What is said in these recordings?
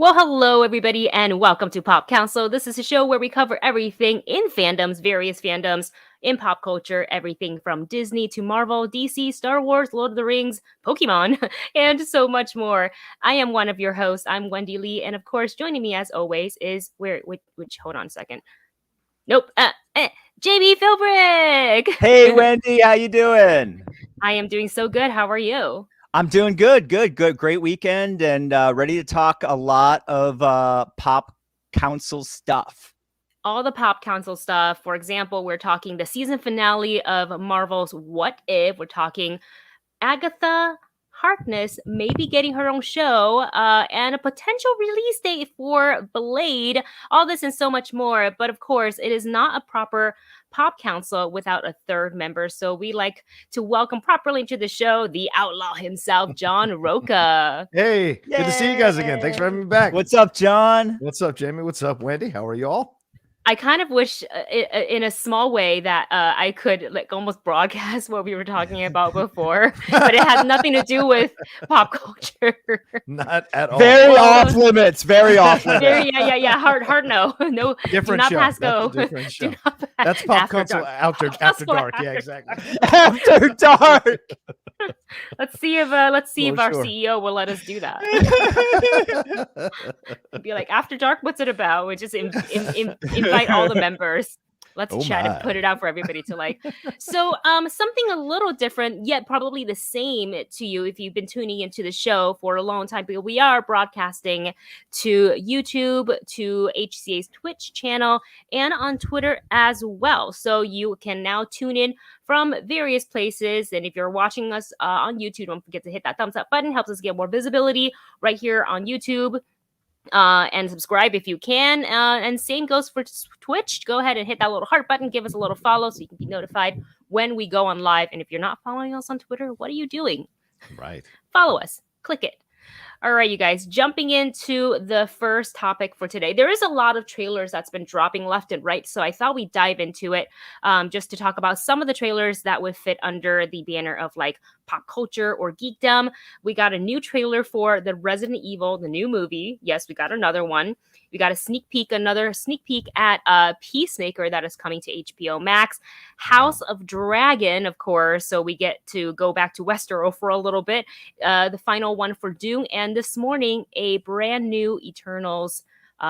Well, hello, everybody, and welcome to Pop Council. This is a show where we cover everything in fandoms, various fandoms in pop culture, everything from Disney to Marvel, DC, Star Wars, Lord of the Rings, Pokemon, and so much more. I am one of your hosts. I'm Wendy Lee, and of course, joining me as always is which hold on a second. Nope. Jami Philbrick. Hey, Wendy, how you doing? I am doing so good. How are you? I'm doing good. Great weekend and ready to talk a lot of pop council stuff. All the pop council stuff. For example, we're talking the season finale of Marvel's What If. We're talking Agatha Harkness maybe getting her own show and a potential release date for Blade. All this and so much more. But of course, it is not a proper pop council without a third member. So we like to welcome properly into the show the outlaw himself, John Rocha. Hey, good to see you guys again. Thanks for having me back. What's up, John? What's up, Jamie? What's up, Wendy? How are you all? I kind of wish in a small way that I could like almost broadcast what we were talking about before, but it has nothing to do with pop culture. Not at all. Very off limits. Very off limits. Yeah. Hard no. No. Different do not show. pass go. That's a different show. After That's pop council dark. after dark. Yeah, exactly. After dark. Let's see if our Sure. CEO will let us do that. Be like, After Dark, what's it about? We just invite all the members. Let's chat and put it out for everybody to like. So, something a little different, yet probably the same to you if you've been tuning into the show for a long time. Because we are broadcasting to YouTube, to HCA's Twitch channel, and on Twitter as well. So you can now tune in from various places. And if you're watching us on YouTube, don't forget to hit that thumbs up button. Helps us get more visibility right here on YouTube. And subscribe if you can. And same goes for Twitch. Go ahead and hit that little heart button. Give us a little follow so you can be notified when we go on live. And if you're not following us on Twitter, what are you doing? Right. Follow us. Click it. All right, you guys, jumping into the first topic for today. There is a lot of trailers that's been dropping left and right, so I thought we'd dive into it just to talk about some of the trailers that would fit under the banner of like pop culture or geekdom. We got a new trailer for the Resident Evil, the new movie. Yes, we got another one. We got another sneak peek at Peacemaker that is coming to HBO Max. House of Dragon, of course, so we get to go back to Westeros for a little bit. The final one for Dune, and this morning, a brand new Eternals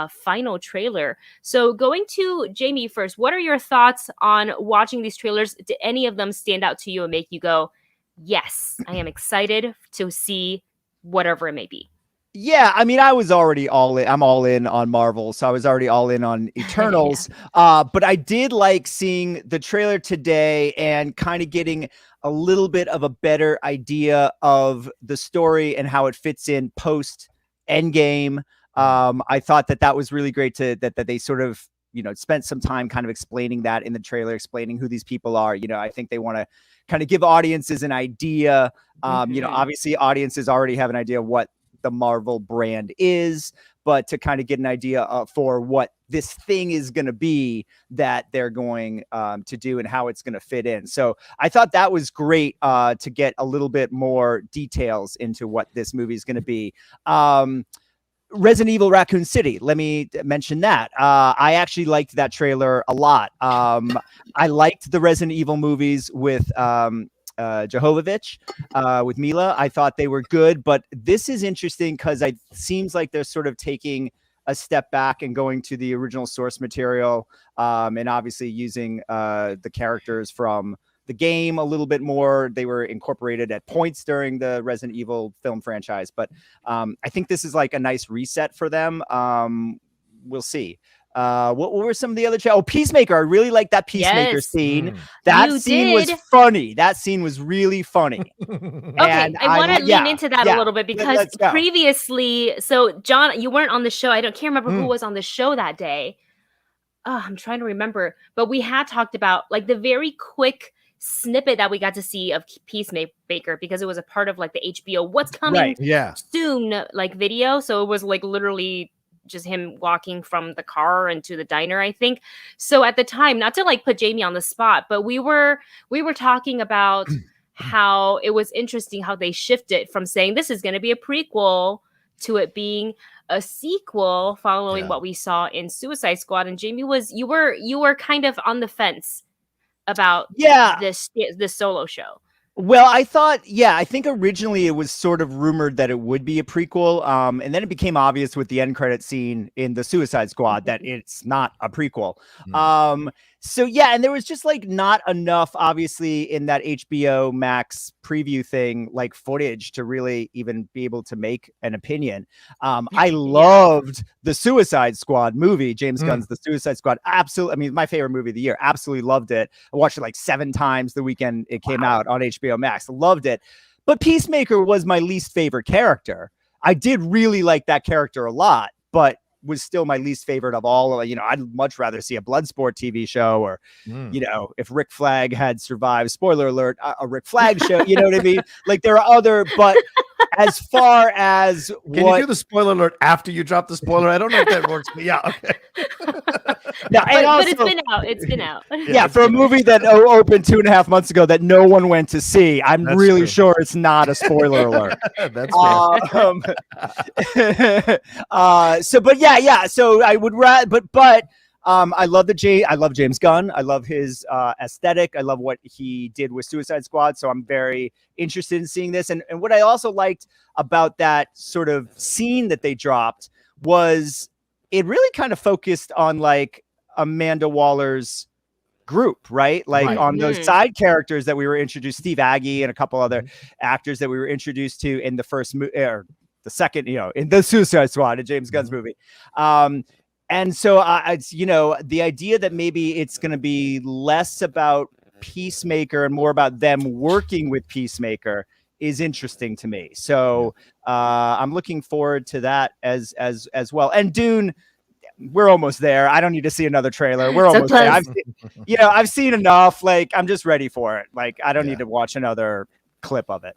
final trailer. So going to Jami first, what are your thoughts on watching these trailers? Did any of them stand out to you and make you go, yes, I am excited to see whatever it may be? Yeah, I mean, I was already all in. I'm all in on Marvel, so I was already all in on Eternals. But I did like seeing the trailer today and kind of getting a little bit of a better idea of the story and how it fits in post Endgame. I thought that was really great that they sort of, spent some time kind of explaining that in the trailer, explaining who these people are. I think they want to kind of give audiences an idea. Obviously audiences already have an idea of what the Marvel brand is, but to kind of get an idea for what this thing is going to be that they're going to do and how it's going to fit in. So I thought that was great to get a little bit more details into what this movie is going to be. Resident Evil Raccoon City. Let me mention that. I actually liked that trailer a lot. I liked the Resident Evil movies with Jovovich, with Mila. I thought they were good, but this is interesting because it seems like they're sort of taking a step back and going to the original source material, and obviously using the characters from the game a little bit more. They were incorporated at points during the Resident Evil film franchise, but I think this is like a nice reset for them. We'll see. What were some of the other Peacemaker. I really like that Peacemaker scene. That scene was funny. That scene was really funny. Okay, I want to lean into that a little bit because previously, so John, you weren't on the show. Can't remember who was on the show that day. I'm trying to remember, but we had talked about like the very quick snippet that we got to see of Peacemaker because it was a part of like the HBO What's Coming Soon like video. So it was like literally just him walking from the car into the diner, I think. So at the time, not to like put Jami on the spot, but we were talking about how it was interesting how they shifted from saying this is going to be a prequel to it being a sequel following Yeah. what we saw in Suicide Squad. And Jamie, you were kind of on the fence about Yeah. this solo show. Well, I think originally it was sort of rumored that it would be a prequel. And then it became obvious with the end credit scene in the Suicide Squad that it's not a prequel. So yeah, and there was just like not enough, obviously, in that HBO Max preview thing, like footage to really even be able to make an opinion. I loved the Suicide Squad movie, James Gunn's The Suicide Squad. Absolutely. I mean, my favorite movie of the year. Absolutely loved it. I watched it like 7 times the weekend it came out on HBO Max. Loved it. But Peacemaker was my least favorite character. I did really like that character a lot, but was still my least favorite of all. I'd much rather see a Bloodsport TV show, or, if Rick Flag had survived, spoiler alert, a Rick Flag show, you know what I mean? Like there are other, but as far as Can you do the spoiler alert after you drop the spoiler? I don't know if that works, but yeah, okay. No, but it's been out. It's been out. Yeah, for a movie that opened 2.5 months ago that no one went to see, I'm really sure it's not a spoiler alert. That's fair. So I would rather, but I love James Gunn. I love his aesthetic. I love what he did with Suicide Squad. So I'm very interested in seeing this. And what I also liked about that sort of scene that they dropped was it really kind of focused on like Amanda Waller's group, right? Like on those side characters that we were introduced, Steve Agee and a couple other actors that we were introduced to in the first or the second, in the Suicide Squad, a James Gunn's movie. And so it's, the idea that maybe it's going to be less about Peacemaker and more about them working with Peacemaker is interesting to me. So I'm looking forward to that as well. And Dune, we're almost there. I don't need to see another trailer. We're almost there. I've seen enough. Like, I'm just ready for it. Like, I don't need to watch another clip of it.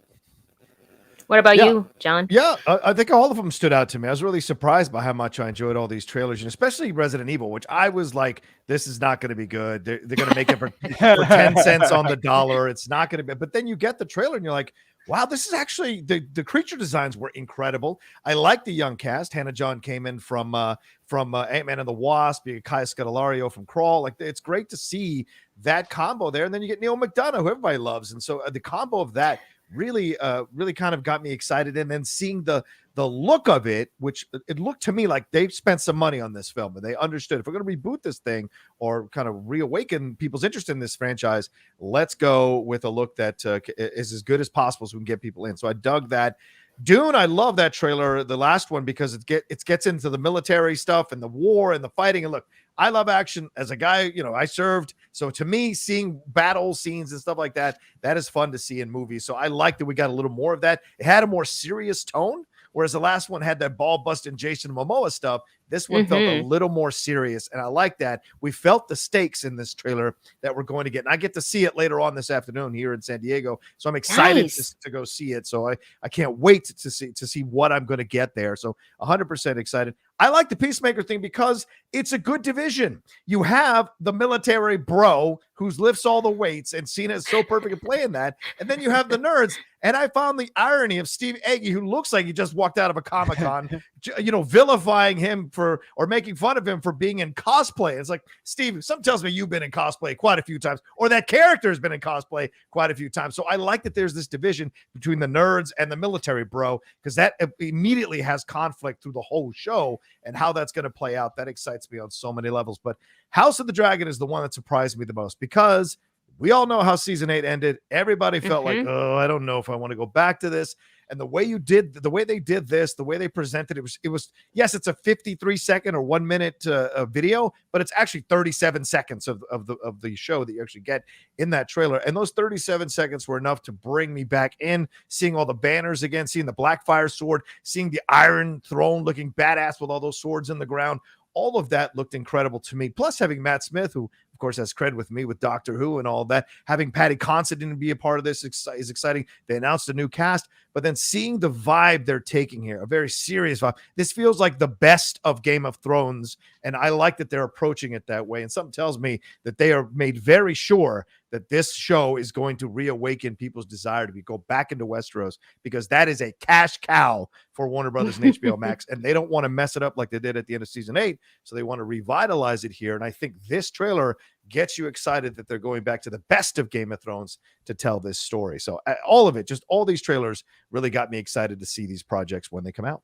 What about you, John? Yeah, I think all of them stood out to me. I was really surprised by how much I enjoyed all these trailers, and especially Resident Evil, which I was like, this is not going to be good. They're going to make it for 10 cents on the dollar. It's not going to be. But then you get the trailer and you're like, wow, this is actually, the creature designs were incredible. I like the young cast. Hannah John came in from Ant-Man and the Wasp, Kaya Scodelario from Crawl. Like, it's great to see that combo there. And then you get Neil McDonough, who everybody loves. And so the combo of that really kind of got me excited. And then seeing the look of it, which it looked to me like they've spent some money on this film and they understood, if we're going to reboot this thing or kind of reawaken people's interest in this franchise, let's go with a look that is as good as possible so we can get people in. So I dug that. Dune, I love that trailer, the last one, because it gets into the military stuff and the war and the fighting. And look, I love action. As a guy, I served. So to me, seeing battle scenes and stuff like that, that is fun to see in movies. So I like that we got a little more of that. It had a more serious tone, whereas the last one had that ball busting Jason Momoa stuff. This one felt a little more serious, and I like that. We felt the stakes in this trailer that we're going to get, and I get to see it later on this afternoon here in San Diego, so I'm excited to go see it. So I can't wait to see what I'm going to get there. So 100% excited. I like the Peacemaker thing because it's a good division. You have the military bro who lifts all the weights, and Cena is so perfect at playing that, and then you have the nerds. And I found the irony of Steve Agee, who looks like he just walked out of a Comic-Con, vilifying him or making fun of him for being in cosplay. It's like, Steve, something tells me you've been in cosplay quite a few times, or that character has been in cosplay quite a few times. So I like that there's this division between the nerds and the military bro, because that immediately has conflict through the whole show, and how that's going to play out, that excites me on so many levels. But House of the Dragon is the one that surprised me the most, because we all know how season 8 ended. Everybody felt like, oh, I don't know if I want to go back to this. And the way they did this, the way they presented it was yes, it's a 53-second or 1 minute video, but it's actually 37 seconds of the show that you actually get in that trailer. And those 37 seconds were enough to bring me back in, seeing all the banners again, seeing the Blackfire sword, seeing the Iron Throne looking badass with all those swords in the ground. All of that looked incredible to me. Plus having Matt Smith, who of course has cred with me with Doctor Who and all that, having Patty Considine be a part of this is exciting. They announced a new cast, but then seeing the vibe they're taking here, a very serious vibe. This feels like the best of Game of Thrones, and I like that they're approaching it that way. And something tells me that they are made very sure that this show is going to reawaken people's desire to go back into Westeros, because that is a cash cow for Warner Brothers and HBO Max, and they don't want to mess it up like they did at the end of season 8. So they want to revitalize it here. And I think this trailer gets you excited that they're going back to the best of Game of Thrones to tell this story. So all of it, just all these trailers really got me excited to see these projects when they come out.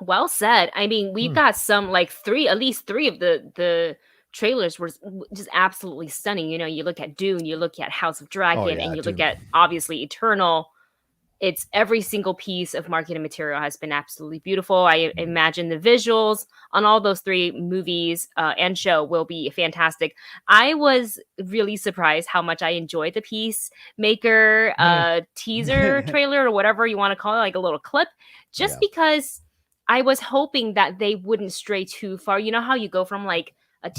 Well said. I mean, we've got some like at least three of the trailers were just absolutely stunning. You know, you look at Dune, you look at House of Dragon, and you look at obviously Eternal. It's every single piece of marketing material has been absolutely beautiful. I imagine the visuals on all those 3 movies and show will be fantastic. I was really surprised how much I enjoyed the Peacemaker teaser trailer, or whatever you want to call it, like a little clip, just because I was hoping that they wouldn't stray too far. You know how you go from like a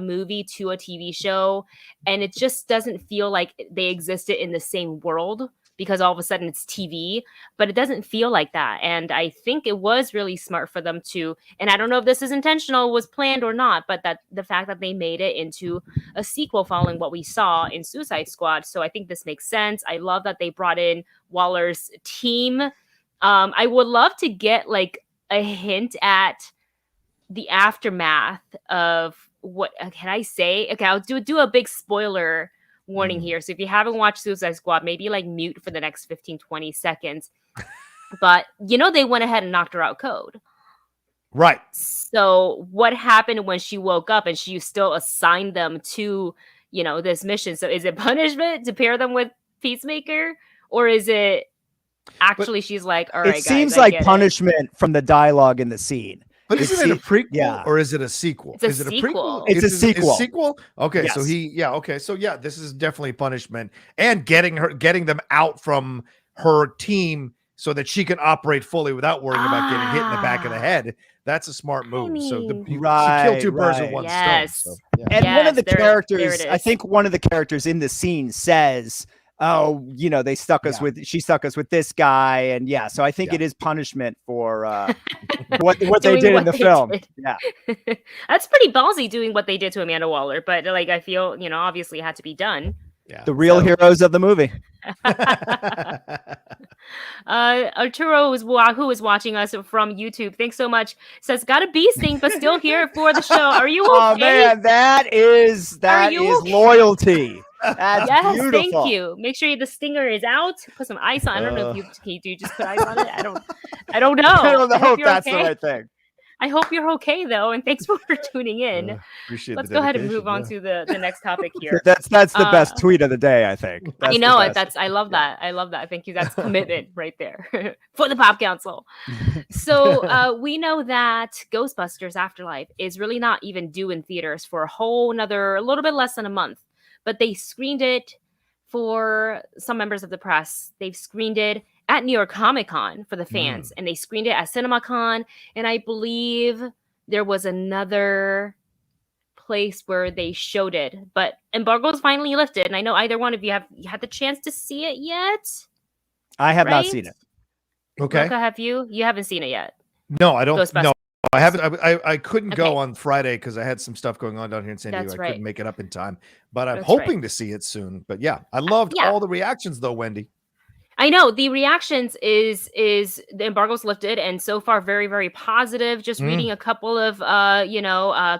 movie to a TV show, and it just doesn't feel like they existed in the same world, because all of a sudden it's TV, but it doesn't feel like that. And I think it was really smart for them to, and I don't know if this is intentional, was planned or not, but that the fact that they made it into a sequel following what we saw in Suicide Squad. So I think this makes sense. I love that they brought in Waller's team. I would love to get like a hint at the aftermath of what can I say? Okay, I'll do a big spoiler warning here. So if you haven't watched Suicide Squad, maybe like mute for the next 15-20 seconds. But you know, they went ahead and knocked her out cold. Right. So what happened when she woke up and she still assigned them to, you know, this mission? So is it punishment to pair them with Peacemaker, or is it actually she's like, all right, it seems like punishment from the dialogue in the scene. But isn't it a prequel or is it a sequel? Is it a prequel? It's a sequel. It's a sequel? Okay, yes. so So this is definitely punishment, and getting them out from her team so that she can operate fully without worrying about getting hit in the back of the head. That's a smart move. She killed 2 birds with one stone. So, and one of the characters, I think one of the characters in the scene says, oh, you know, she stuck us with this guy. And so I think it is punishment for what they did in the film. Yeah. That's pretty ballsy, doing what they did to Amanda Waller. But like, I feel, you know, obviously it had to be done. Yeah. The real heroes of the movie. Arturo, who is watching us from YouTube, thanks so much, says, got a bee sting, but still here for the show. Are you okay? Oh man, that is loyalty. That's beautiful. Thank you. Make sure the stinger is out. Put some ice on. I don't know if you just put ice on it. I don't know. I don't know if that's the right thing. I hope you're okay though, and thanks for tuning in. Let's go ahead and move on to the next topic here. That's the best tweet of the day, I think. I know it. I love that. I love that. Thank you. That's commitment right there for the Pop Council. So we know that Ghostbusters Afterlife is really not even due in theaters for a little bit less than a month. But they screened it for some members of the press. They've screened it at New York Comic Con for the fans, and they screened it at CinemaCon. And I believe there was another place where they showed it, but embargo's finally lifted. And I know either one of you have had the chance to see it yet. I have not seen it. Okay. Luca, have you? You haven't seen it yet. No, I don't. No, I haven't. I couldn't go on Friday because I had some stuff going on down here in San Diego. I couldn't make it up in time, but I'm hoping to see it soon. But I loved all the reactions though, Wendy. I know the reactions is the embargo's lifted, and so far very, very positive. Just reading a couple of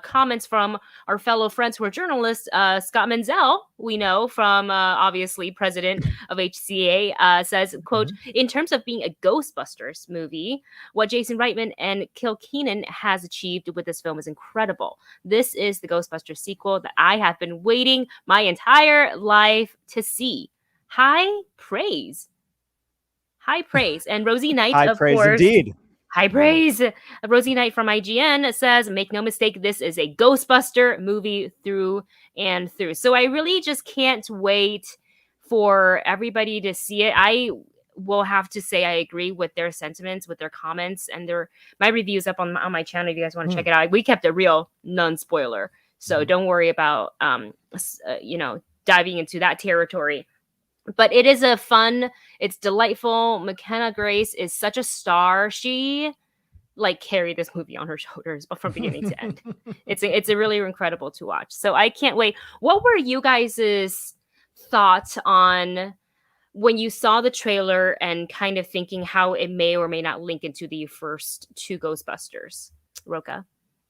comments from our fellow friends who are journalists. Scott Menzel, we know from obviously president of HCA, says, quote, in terms of being a Ghostbusters movie, what Jason Reitman and Kilkenan has achieved with this film is incredible. This is the Ghostbusters sequel that I have been waiting my entire life to see. High praise. And Rosie Knight, of course. Indeed. High praise. Rosie Knight from IGN says, make no mistake, this is a Ghostbuster movie through and through. So I really just can't wait for everybody to see it. I will have to say I agree with their sentiments, with their comments, and my reviews up on my channel if you guys want to check it out. We kept it real, non-spoiler. So don't worry about diving into that territory. But it is it's delightful. McKenna Grace is such a star. She like carry this movie on her shoulders, but from beginning to end. It's a really incredible to watch. So I can't wait. What were you guys' thoughts on when you saw the trailer and kind of thinking how it may or may not link into the first two Ghostbusters? Rocha.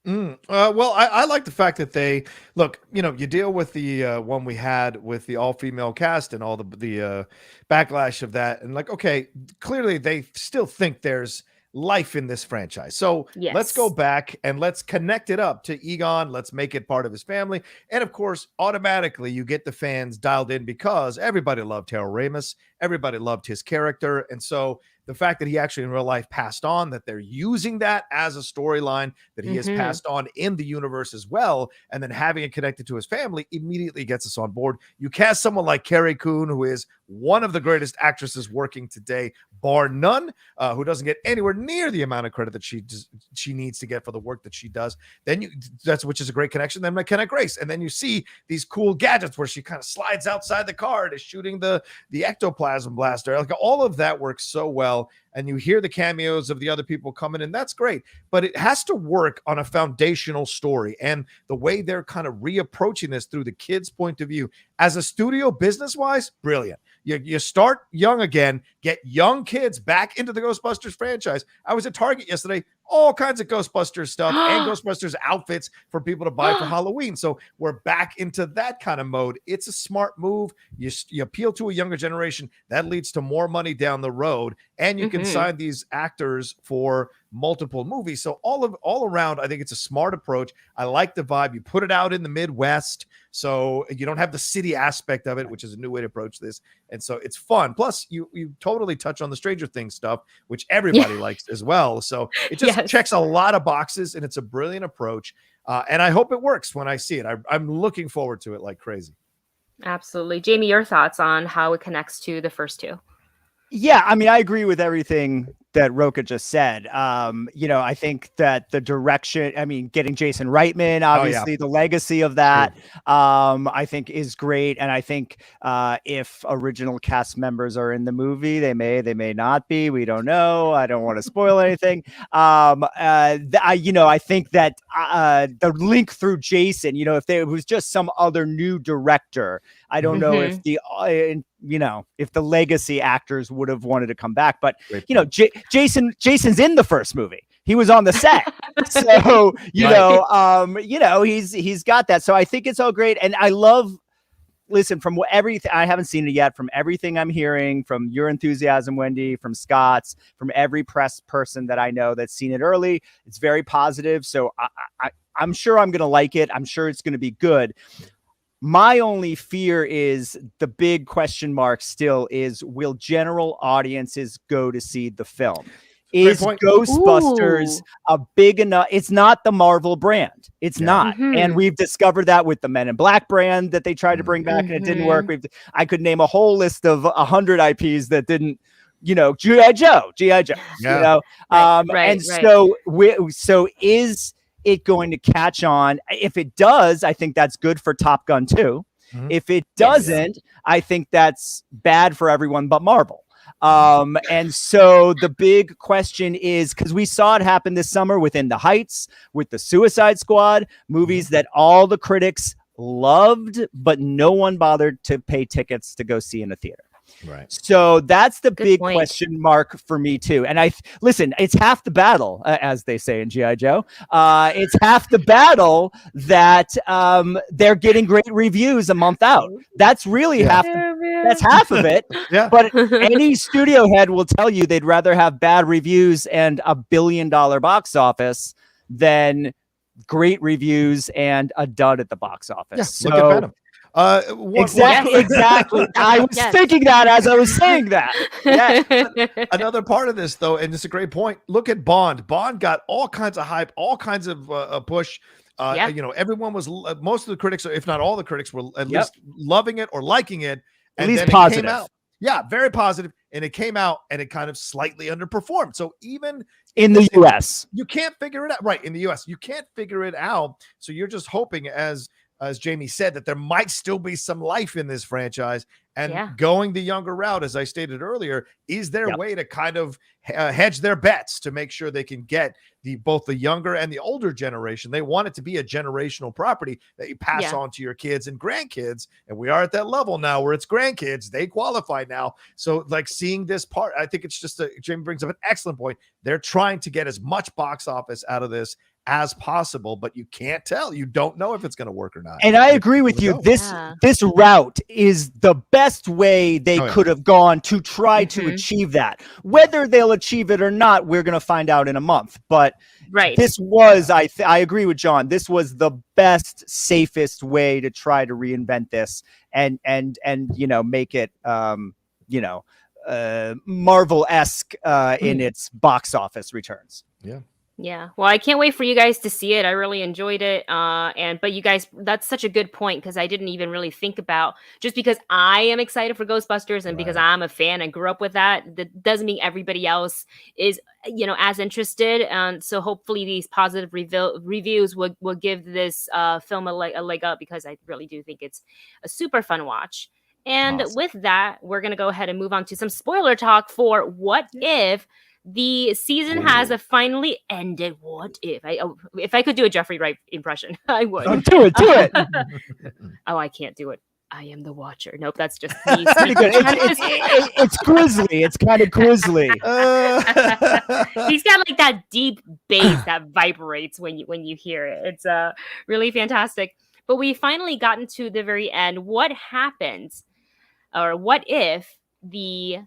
Well, I like the fact that they look, you deal with the one we had with the all-female cast and all the backlash of that. And like, okay, clearly they still think there's life in this franchise. So let's go back and let's connect it up to Egon. Let's make it part of his family. And of course, automatically you get the fans dialed in because everybody loved Harold Ramis. Everybody loved his character. And so the fact that he actually in real life passed on, that they're using that as a storyline, that he has passed on in the universe as well, and then having it connected to his family immediately gets us on board. You cast someone like Carrie Coon, who is one of the greatest actresses working today, bar none, who doesn't get anywhere near the amount of credit that she needs to get for the work that she does. Then which is a great connection. Then McKenna Grace, and then you see these cool gadgets where she kind of slides outside the car and is shooting the ectoplasm blaster. Like all of that works so well. And you hear the cameos of the other people coming in. That's great. But it has to work on a foundational story. And the way they're kind of reapproaching this through the kids' point of view as a studio business-wise, brilliant. You start young again, get young kids back into the Ghostbusters franchise. I was at Target yesterday, all kinds of Ghostbusters stuff and Ghostbusters outfits for people to buy for Halloween. So we're back into that kind of mode. It's a smart move. You appeal to a younger generation. That leads to more money down the road. And you can sign these actors for multiple movies. So all around, I think it's a smart approach. I like the vibe. You put it out in the Midwest, so you don't have the city aspect of it, which is a new way to approach this. And so it's fun. Plus, you totally touch on the Stranger Things stuff, which everybody likes as well. So it just checks a lot of boxes, and it's a brilliant approach. And I hope it works when I see it. I'm looking forward to it like crazy. Absolutely. Jami, your thoughts on how it connects to the first two? Yeah, I mean, I agree with everything that Rocha just said. I think that the direction, getting Jason Reitman, obviously the legacy of that, I think is great. And I think if original cast members are in the movie, they may not be. We don't know. I don't want to spoil anything. I think that the link through Jason, if it was just some other new director, I don't know if if the legacy actors would have wanted to come back, but Jason's in the first movie. He was on the set. So, he's got that. So I think it's all great. And I listen, from everything, I haven't seen it yet, from everything I'm hearing, from your enthusiasm, Wendy, from Scott's, from every press person that I know that's seen it early, it's very positive. So I'm sure I'm going to like it. I'm sure it's going to be good. My only fear is the big question mark still is, will general audiences go to see the film? Is Ghostbusters a big enough? It's not the Marvel brand. It's not. And we've discovered that with the Men in Black brand that they tried to bring back and it didn't work. I could name a whole list of 100 IPs that didn't, G.I. Joe, So is it going to catch on? If it does, I think that's good for Top Gun 2. If it doesn't, I think that's bad for everyone but Marvel. And so the big question is, because we saw it happen this summer with In the Heights, with the Suicide Squad, movies that all the critics loved, but no one bothered to pay tickets to go see in a theater. Right. So that's the big question mark for me too. And listen, it's half the battle, as they say in G.I. Joe. It's half the battle that they're getting great reviews a month out. That's really half of it. But any studio head will tell you they'd rather have bad reviews and $1 billion box office than great reviews and a dud at the box office. Look at Venom. Exactly. I was thinking that as I was saying that. Another part of this, though, and it's a great point. Look at Bond. Bond got all kinds of hype, all kinds of push. Everyone was, most of the critics, if not all the critics, were at least loving it or liking it. And at least then positive. It came out. Yeah, very positive. And it came out and it kind of slightly underperformed. So even in the US, you can't figure it out. Right. In the US, you can't figure it out. So you're just hoping as as Jami said, that there might still be some life in this franchise. And going the younger route, as I stated earlier, is their way to kind of hedge their bets to make sure they can get both the younger and the older generation. They want it to be a generational property that you pass on to your kids and grandkids. And we are at that level now where it's grandkids. They qualify now. So like seeing this part, I think it's just Jami brings up an excellent point. They're trying to get as much box office out of this as possible, but you can't tell. You don't know if it's going to work or not. And I agree with you. This route is the best way they could have gone to try to achieve that. Whether they'll achieve it or not, we're going to find out in a month. But this was, I agree with John. This was the best, safest way to try to reinvent this and make it Marvel-esque in its box office returns. Yeah. Well, I can't wait for you guys to see it. I really enjoyed it. But you guys, that's such a good point, because I didn't even really think about, just because I am excited for Ghostbusters and because I'm a fan and grew up with that doesn't mean everybody else is, as interested. And so hopefully these positive reviews will give this film a leg up, because I really do think it's a super fun watch. And with that, we're going to go ahead and move on to some spoiler talk for What If. The season has finally ended. What if? If I could do a Jeffrey Wright impression, I would. Oh, do it. Oh, I can't do it. I am the Watcher. Nope, that's just me. It's Grizzly. It's kind of Grizzly. He's got like that deep bass that vibrates when you hear it. It's really fantastic. But we finally gotten to the very end. What happens, or what if the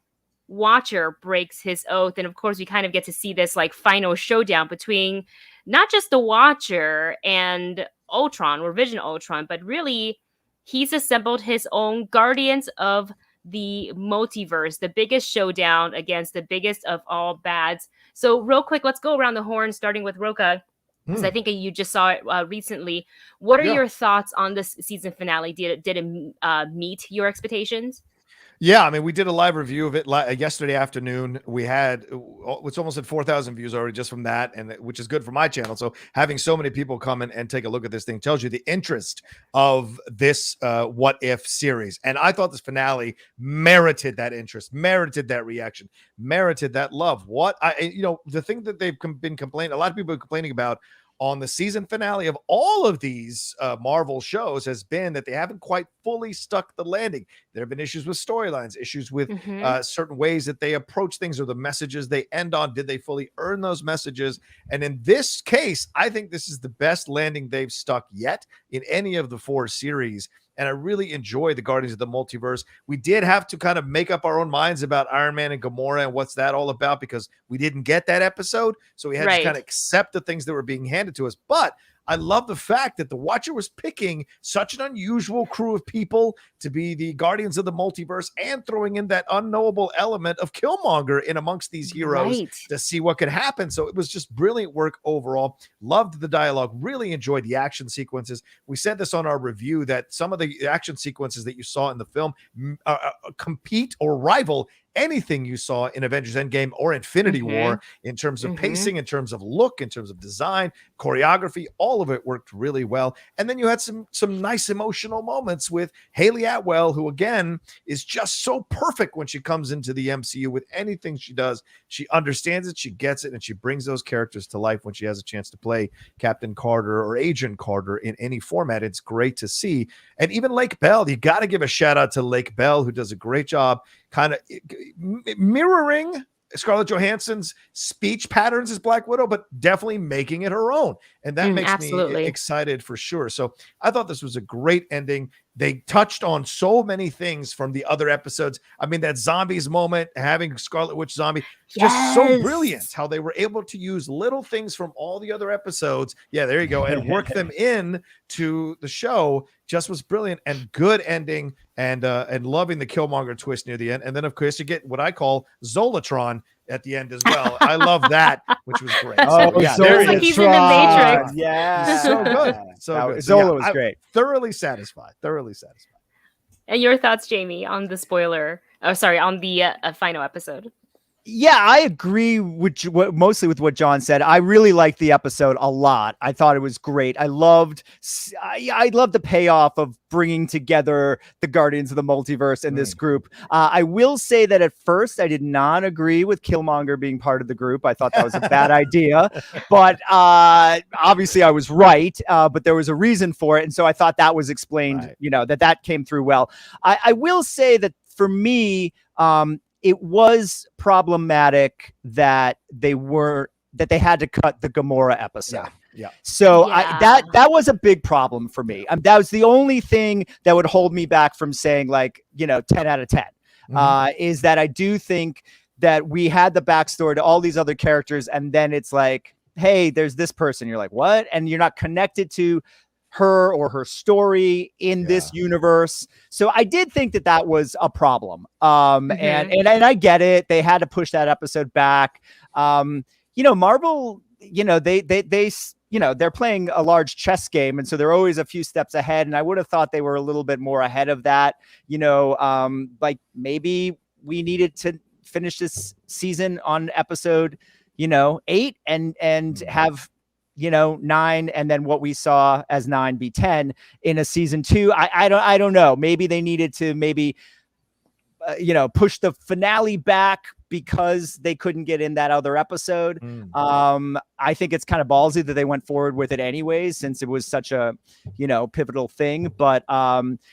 Watcher breaks his oath? And of course we kind of get to see this like final showdown between not just the Watcher and Ultron or Vision Ultron, but really he's assembled his own Guardians of the Multiverse, the biggest showdown against the biggest of all bads. So real quick, let's go around the horn, starting with Rocha, because I think you just saw it recently. What are your thoughts on this season finale? Did it meet your expectations? Yeah, I mean, we did a live review of it yesterday afternoon. We had, it's almost at 4,000 views already just from that, and which is good for my channel. So having so many people come in and take a look at this thing tells you the interest of this What If series. And I thought this finale merited that interest, merited that reaction, merited that love. The thing that they've been complaining, a lot of people are complaining about on the season finale of all of these Marvel shows has been that they haven't quite fully stuck the landing. There have been issues with storylines, issues with certain ways that they approach things or the messages they end on. Did they fully earn those messages? And in this case, I think this is the best landing they've stuck yet in any of the 4 series. And I really enjoy the Guardians of the Multiverse. We did have to kind of make up our own minds about Iron Man and Gamora and what's that all about, because we didn't get that episode. So we had to kind of accept the things that were being handed to us. But I love the fact that the Watcher was picking such an unusual crew of people to be the Guardians of the Multiverse and throwing in that unknowable element of Killmonger in amongst these heroes to see what could happen. So it was just brilliant work overall. Loved the dialogue, really enjoyed the action sequences. We said this on our review that some of the action sequences that you saw in the film compete or rival anything you saw in Avengers Endgame or Infinity War in terms of pacing, in terms of look, in terms of design, choreography. All of it worked really well. And then you had some nice emotional moments with Haley Atwell, who again is just so perfect when she comes into the MCU with anything she does. She understands it, she gets it, and she brings those characters to life when she has a chance to play Captain Carter or Agent Carter in any format. It's great to see. And even Lake Bell, you got to give a shout out to Lake Bell, who does a great job kind of mirroring Scarlett Johansson's speech patterns as Black Widow, but definitely making it her own. And that makes me excited for sure. So I thought this was a great ending. They touched on so many things from the other episodes. I mean, that zombies moment, having Scarlet Witch zombie, just so brilliant how they were able to use little things from all the other episodes. Yeah, there you go. And work them in to the show. Just was brilliant and good ending, and loving the Killmonger twist near the end. And then, of course, you get what I call Zolatron at the end as well. I love that, which was great. Oh, yeah, there like he's in the Matrix. Yeah, so good. So good. Zola was great. Thoroughly satisfied. And your thoughts, Jami, on the spoiler? Oh, sorry, on the final episode. Yeah, I agree with mostly with what John said. I really liked the episode a lot. I thought it was great. I loved the payoff of bringing together the Guardians of the Multiverse in this group. I will say that at first I did not agree with Killmonger being part of the group. I thought that was a bad idea, but obviously I was right. But there was a reason for it, and so I thought that was explained. Right. You know, that came through well. I will say that for me, it was problematic that they had to cut the Gamora episode. Yeah. So Yeah. that was a big problem for me. That was the only thing that would hold me back from saying 10 out of 10. Is that I do think that we had the backstory to all these other characters, and then it's like, hey, there's this person. You're like, what? And you're not connected to her or her story in this universe. So I did think that was a problem. And I get it. They had to push that episode back. Marvel, they're playing a large chess game, and so they're always a few steps ahead. And I would have thought they were a little bit more ahead of that. Maybe we needed to finish this season on episode, 8 and have 9, and then what we saw as 9 be 10 in a season 2. I don't know. Maybe they needed to push the finale back because they couldn't get in that other episode. I think it's kind of ballsy that they went forward with it anyways, since it was such a, pivotal thing. But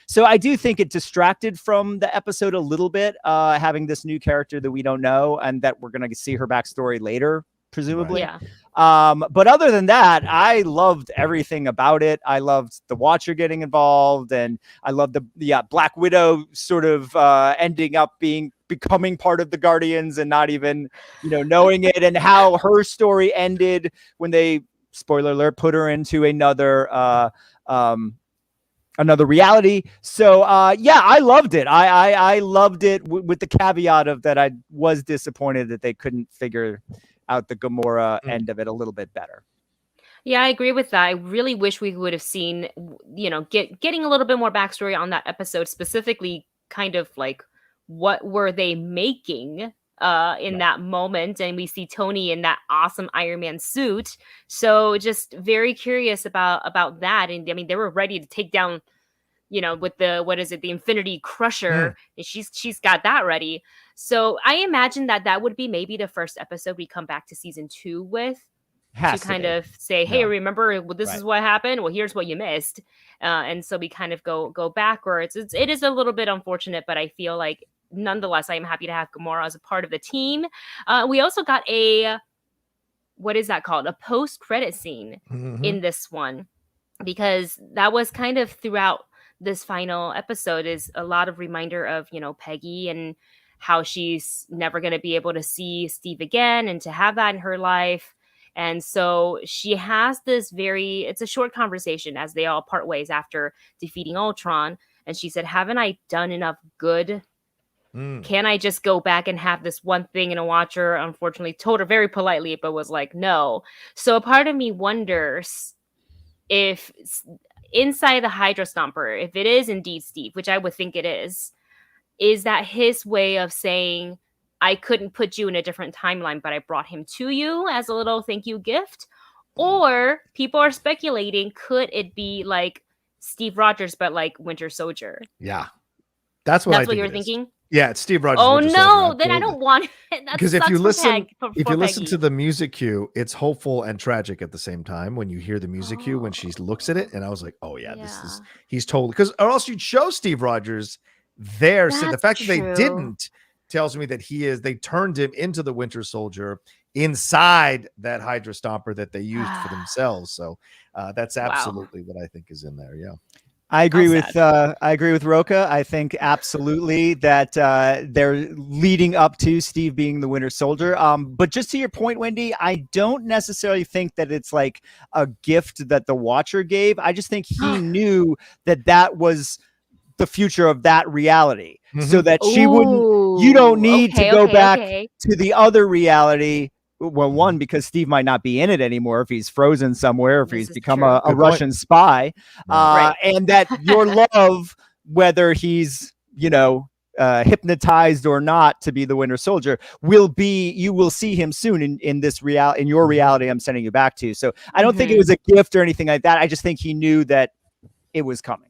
so I do think it distracted from the episode a little bit, having this new character that we don't know and that we're going to see her backstory later, presumably. Yeah. But other than that, I loved everything about it. I loved the Watcher getting involved, and I loved the Black Widow sort of ending up becoming part of the Guardians and not even, knowing it, and how her story ended when they, spoiler alert, put her into another reality. So I loved it. I loved it with the caveat of that I was disappointed that they couldn't figure out the Gamora end of it a little bit better. Yeah, I agree with that. I really wish we would have seen, getting a little bit more backstory on that episode, specifically kind of like what were they making in that moment. And we see Tony in that awesome Iron Man suit. So just very curious about that. And I mean, they were ready to take down, with the Infinity Crusher. And she's got that ready. So I imagine that would be maybe the first episode we come back to season 2 with. To kind of say, hey, remember, this is what happened. Well, here's what you missed. And so we kind of go backwards. It is a little bit unfortunate, but I feel like nonetheless, I am happy to have Gamora as a part of the team. We also got what is that called? A post-credit scene in this one, because that was kind of throughout this final episode is a lot of reminder of, Peggy and how she's never going to be able to see Steve again and to have that in her life. And so she has this it's a short conversation as they all part ways after defeating Ultron. And she said, haven't I done enough good? Can I just go back and have this one thing? And a Watcher, unfortunately, told her very politely, but was like, no. So a part of me wonders if inside the Hydra Stomper, if it is indeed Steve, which I would think it is that his way of saying, I couldn't put you in a different timeline, but I brought him to you as a little thank you gift? Or people are speculating, could it be like Steve Rogers, but like Winter Soldier? Yeah. That's what you're thinking? Yeah, it's Steve Rogers. Oh, Winter no, Soldier, then I don't want it. Because if you listen to the music cue, it's hopeful and tragic at the same time when you hear the music cue when she looks at it. And I was like, oh, yeah. This is, he's totally, because or else you'd show Steve Rogers there. So the fact that they didn't tells me that they turned him into the Winter Soldier inside that Hydra Stomper that they used for themselves. So that's absolutely what I think is in there. Yeah. I agree with Rocha. I think absolutely that they're leading up to Steve being the Winter Soldier. But just to your point, Wendy, I don't necessarily think that it's like a gift that the Watcher gave. I just think he knew that was the future of that reality, so that she wouldn't. You don't need to go back to the other reality. Well, one, because Steve might not be in it anymore if he's frozen somewhere, if he's become a Russian spy, and that your love, whether he's, hypnotized or not to be the Winter Soldier, you will see him soon in your reality I'm sending you back to. So I don't think it was a gift or anything like that. I just think he knew that it was coming.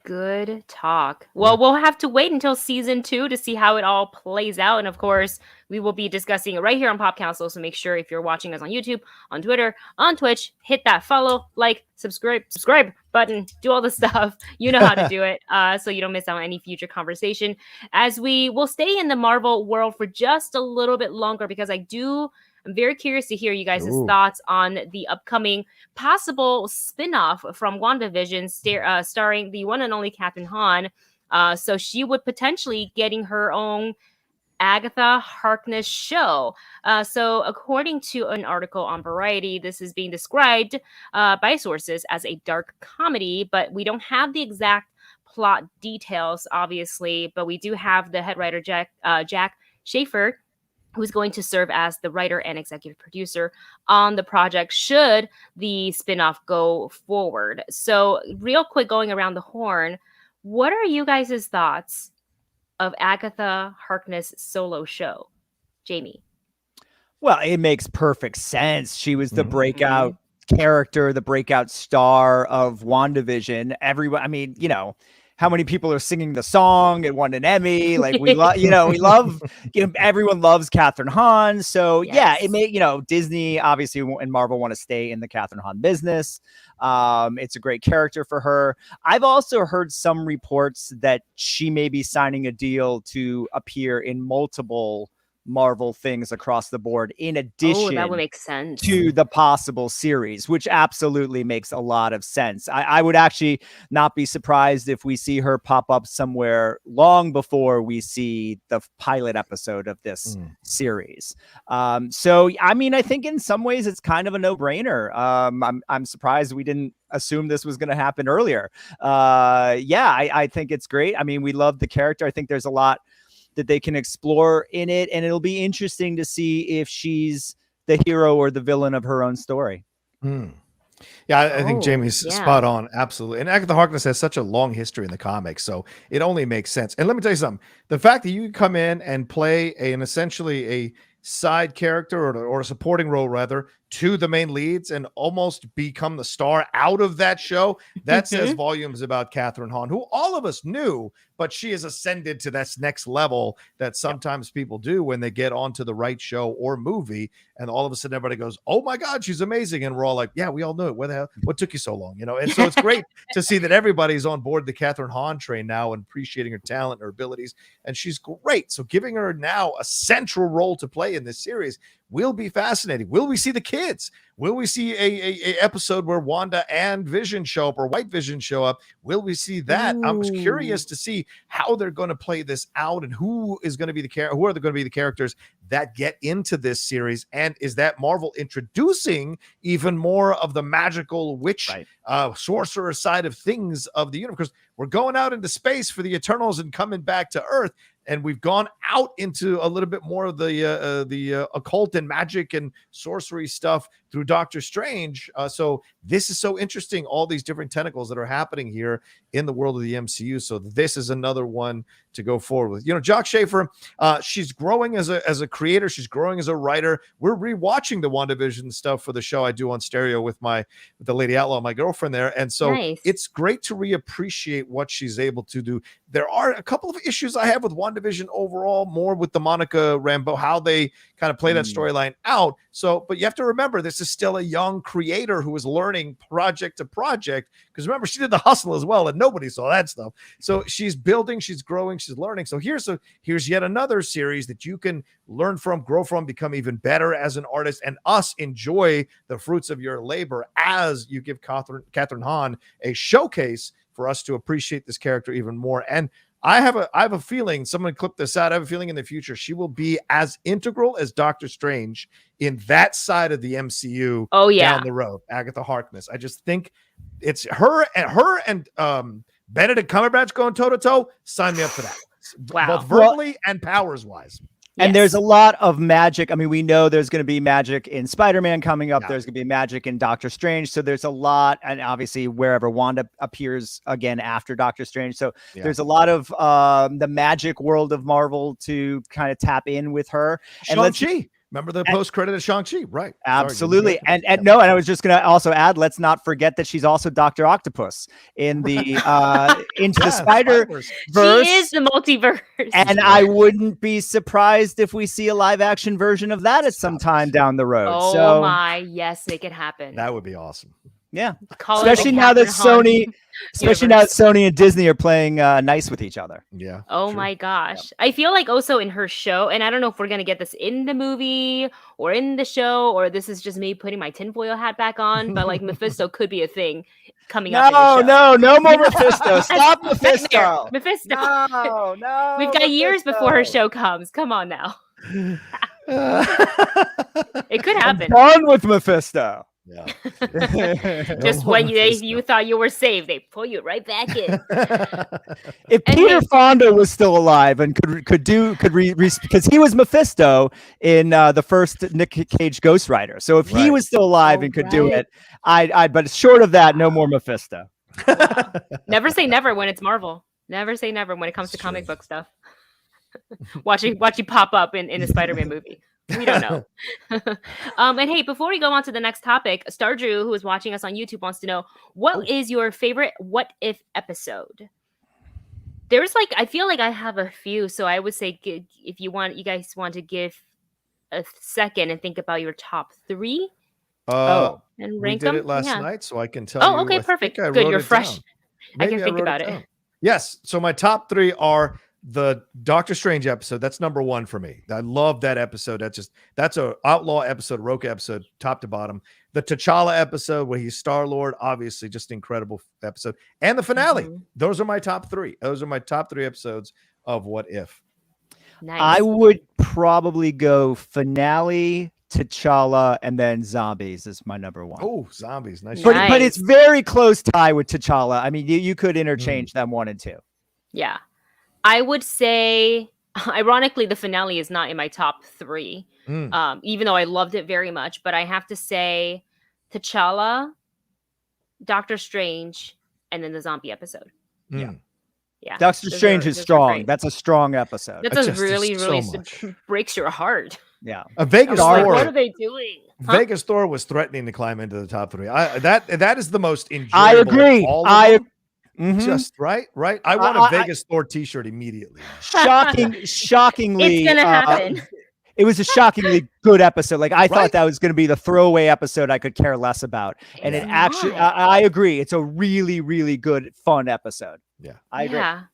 Good talk. Well, we'll have to wait until season 2 to see how it all plays out. And of course, we will be discussing it right here on Pop Council. So make sure if you're watching us on YouTube, on Twitter, on Twitch, hit that follow, like, subscribe button, do all the stuff. You know how to do it, so you don't miss out on any future conversation. As we will stay in the Marvel world for just a little bit longer, because I'm very curious to hear you guys' thoughts on the upcoming possible spin-off from WandaVision starring the one and only Kathryn Hahn. So she would potentially getting her own Agatha Harkness show. So according to an article on Variety, this is being described by sources as a dark comedy, but we don't have the exact plot details, obviously, but we do have the head writer, Jack Schaefer, who's going to serve as the writer and executive producer on the project should the spinoff go forward. So real quick, going around the horn, what are you guys' thoughts of Agatha Harkness' solo show? Jami. Well, it makes perfect sense. She was the breakout character, the breakout star of WandaVision. Everyone, I mean, how many people are singing the song? It won an Emmy. Like we love, everyone loves Kathryn Hahn. So yeah, it may, Disney obviously and Marvel want to stay in the Kathryn Hahn business. It's a great character for her. I've also heard some reports that she may be signing a deal to appear in multiple Marvel things across the board in addition that would make sense to the possible series, which absolutely makes a lot of sense. I would actually not be surprised if we see her pop up somewhere long before we see the pilot episode of this series. So I mean, I think in some ways it's kind of a no-brainer. I'm surprised we didn't assume this was going to happen earlier. I think it's great. I mean, we love the character. I think there's a lot that they can explore in it, and it'll be interesting to see if she's the hero or the villain of her own story. Yeah, I think Jamie's spot on. Absolutely. And Agatha Harkness has such a long history in the comics, so it only makes sense. And let me tell you something. The fact that you come in and play essentially a side character or a supporting role rather to the main leads and almost become the star out of that show, that says volumes about Kathryn Hahn, who all of us knew, but she has ascended to that next level that sometimes people do when they get onto the right show or movie, and all of a sudden everybody goes, oh my God, she's amazing. And we're all like, yeah, we all knew it. What the hell? What took you so long? And so it's great to see that everybody's on board the Kathryn Hahn train now and appreciating her talent, her abilities, and she's great. So giving her now a central role to play in this series will be fascinating. Will we see the kids? Will we see a episode where Wanda and Vision show up or White Vision show up? Will we see that? I'm curious to see how they're going to play this out and who are going to be the characters that get into this series. And is that Marvel introducing even more of the magical witch, sorcerer side of things of the universe? Because we're going out into space for the Eternals and coming back to Earth. And we've gone out into a little bit more of the occult and magic and sorcery stuff through Doctor Strange. So this is so interesting, all these different tentacles that are happening here in the world of the MCU. So this is another one to go forward with. Jock Schaefer, she's growing as a creator. She's growing as a writer. We're rewatching the WandaVision stuff for the show I do on stereo with the Lady Outlaw, my girlfriend there. And so it's great to reappreciate what she's able to do. There are a couple of issues I have with WandaVision overall, more with the Monica Rambeau, how they kind of play that storyline out. So, but you have to remember, this is still a young creator who is learning project to project. Because remember, she did The Hustle as well, and nobody saw that stuff. So she's building, she's growing, she's learning. So here's yet another series that you can learn from, grow from, become even better as an artist, and us enjoy the fruits of your labor as you give Kathryn Hahn a showcase for us to appreciate this character even more. And I have a feeling, someone clip this out, I have a feeling in the future she will be as integral as Doctor Strange in that side of the MCU down the road. Agatha Harkness. I just think it's her and Benedict Cumberbatch going toe-to-toe. Sign me up for that. Both verbally and powers-wise. And there's a lot of magic. I mean, we know there's going to be magic in Spider-Man coming up. Yeah. There's going to be magic in Doctor Strange. So there's a lot. And obviously wherever Wanda appears again after Doctor Strange. So there's a lot of the magic world of Marvel to kind of tap in with her. Shang-Chi. Remember the post-credit of Shang-Chi, right? Absolutely. Sorry, and I was just going to also add, let's not forget that she's also Dr. Octopus in the Into the Spider-Verse. She is the multiverse. And I wouldn't be surprised if we see a live-action version of that at some time down the road. Oh my, yes, make it happen. That would be awesome. Yeah. Especially now that Sony and Disney are playing nice with each other. Yeah. Oh my gosh. I feel like also in her show, and I don't know if we're going to get this in the movie or in the show, or this is just me putting my tinfoil hat back on, but like Mephisto could be a thing coming up. No more Mephisto. Stop Mephisto. Mephisto. No. We've got years before her show comes. Come on now. It could happen. I'm done with Mephisto. Yeah. Just when you thought you were saved, they pull you right back in. If Peter Fonda was still alive and could because he was Mephisto in the first Nick Cage Ghost Rider. So if he was still alive and could do it, but short of that, no more Mephisto. Wow. Never say never when it's Marvel. Never say never when it comes to comic book stuff. watch you pop up in a Spider-Man movie. We don't know. And hey, before we go on to the next topic, Stardrew, who is watching us on YouTube, wants to know, what is your favorite What If episode? There's I feel like I have a few, so I would say if you guys want to give a second and think about your top 3. And rank them. We did it last night, so I can tell you. Oh, okay, perfect. Good, you're fresh. I can think about it. Yes, so my top 3 are the Doctor Strange episode. That's number 1 for me. I love that episode. That's a Outlaw episode, Rocha episode, top to bottom. The T'Challa episode where he's Star-Lord, obviously just incredible episode. And the finale. Mm-hmm. Those are my top 3. Those are my top 3 episodes of What If. Nice. I would probably go finale, T'Challa, and then Zombies is my number 1. Oh, Zombies. Nice. But it's very close tie with T'Challa. I mean, you could interchange them 1 and 2. Yeah. I would say, ironically, the finale is not in my top 3, even though I loved it very much. But I have to say T'Challa, Doctor Strange, and then the zombie episode. Yeah. Doctor Strange is strong. That's a strong episode. That's really breaks your heart. Yeah. Vegas Thor. What are they doing? Vegas Thor was threatening to climb into the top 3. That is the most enjoyable. I agree. Just right. I want a Vegas Thor t-shirt immediately. Shockingly, it's gonna happen. It was a shockingly good episode. I thought that was going to be the throwaway episode I could care less about, and it actually, I agree, it's a really, really good, fun episode. Yeah, I agree. Yeah,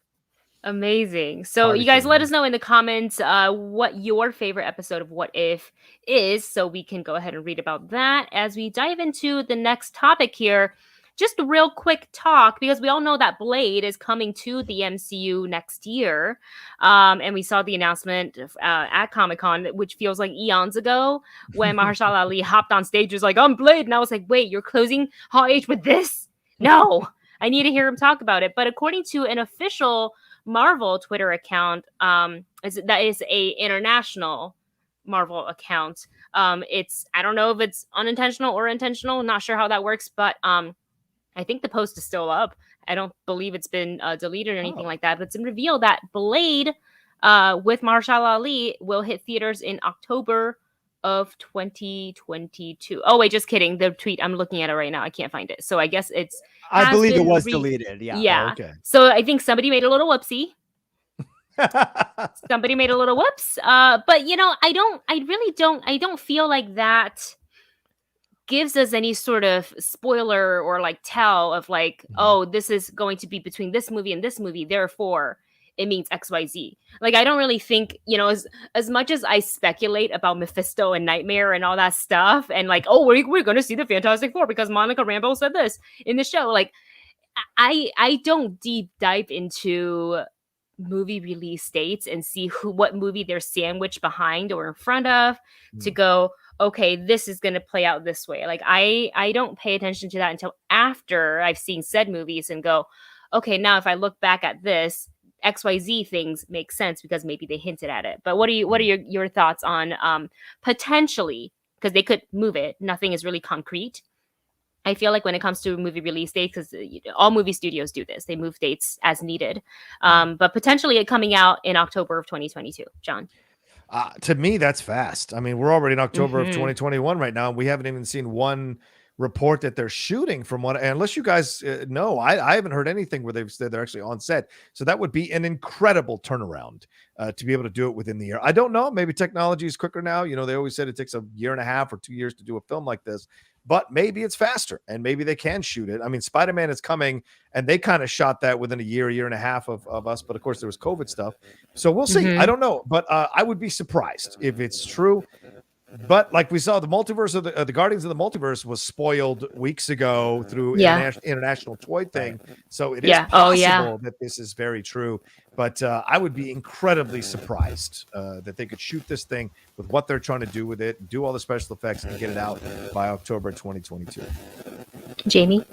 amazing. So you guys let us know in the comments what your favorite episode of What If is, so we can go ahead and read about that as we dive into the next topic here. Just a real quick talk, because we all know that Blade is coming to the MCU next year. And we saw the announcement at Comic-Con, which feels like eons ago, when Mahershala Ali hopped on stage and was like, I'm Blade. And I was like, wait, you're closing Hall H with this? No, I need to hear him talk about it. But according to an official Marvel Twitter account, that is a international Marvel account. I don't know if it's unintentional or intentional. Not sure how that works, but I think the post is still up. I don't believe it's been deleted or anything like that. But it's been revealed that Blade with Mahershala Ali will hit theaters in October of 2022. Oh, wait, just kidding. The tweet, I'm looking at it right now. I can't find it. So I guess I believe it was deleted. Yeah. Yeah. Oh, okay. So I think somebody made a little whoopsie. Somebody made a little whoops. But, I don't feel like that gives us any sort of spoiler or tell of oh, this is going to be between this movie and this movie, therefore it means XYZ. I don't really think, as much as I speculate about Mephisto and Nightmare and all that stuff, and oh, we're going to see the Fantastic Four because Monica Rambeau said this in the show. I don't deep dive into movie release dates and see what movie they're sandwiched behind or in front of to go, okay, this is going to play out this way. I don't pay attention to that until after I've seen said movies and go, okay, now if I look back at this XYZ things make sense because maybe they hinted at it. But what are your thoughts on potentially, because they could move it, nothing is really concrete. I feel like when it comes to movie release dates, because all movie studios do this, they move dates as needed. But potentially it coming out in October of 2022. John? To me, that's fast. I mean, we're already in October of 2021 right now. And we haven't even seen one report that they're shooting from what, unless you guys know, I haven't heard anything where they've said they're actually on set. So that would be an incredible turnaround to be able to do it within the year. I don't know. Maybe technology is quicker now. You know, they always said it takes a year and a half or 2 years to do a film like this, but maybe it's faster and maybe they can shoot it. I mean, Spider-Man is coming and they kind of shot that within a year and a half of us. But of course there was COVID stuff. So we'll see. I don't know, but I would be surprised if it's true. But like we saw, the multiverse of the Guardians of the Multiverse was spoiled weeks ago through international toy thing. So it is possible that this is very true. But I would be incredibly surprised that they could shoot this thing with what they're trying to do with it, do all the special effects, and get it out by October 2022. Jami?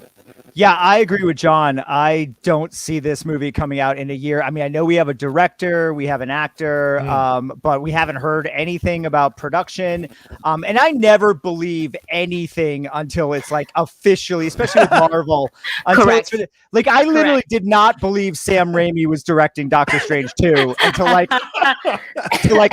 Yeah, I agree with John. I don't see this movie coming out in a year. I mean, I know we have a director, we have an actor, but we haven't heard anything about production. And I never believe anything until it's like officially, especially with Marvel. Until it's like I literally did not believe Sam Raimi was directing Doctor Strange 2 until like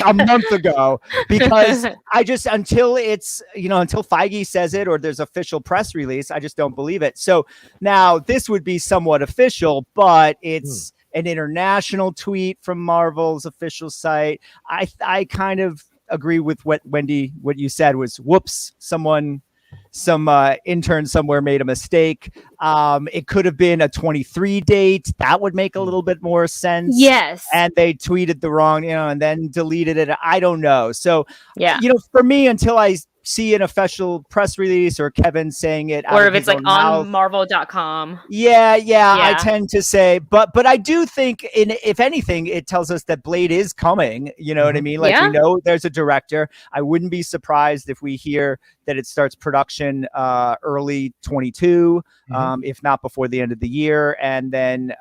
a month ago, because I just until Feige says it or there's official press release, I just don't believe it. So now this would be somewhat official, but it's an international tweet from Marvel's official site. I kind of agree with what Wendy, what you said was, whoops, some intern somewhere made a mistake. It could have been a 23 date. That would make a little bit more sense. Yes. And they tweeted the wrong, and then deleted it. I don't know. So, for me, until I see an official press release or Kevin saying it, or if it's like on marvel.com. I tend to say, but I do think if anything, it tells us that Blade is coming. You know what I mean? Like we know there's a director. I wouldn't be surprised if we hear that it starts production early 22, if not before the end of the year. And then,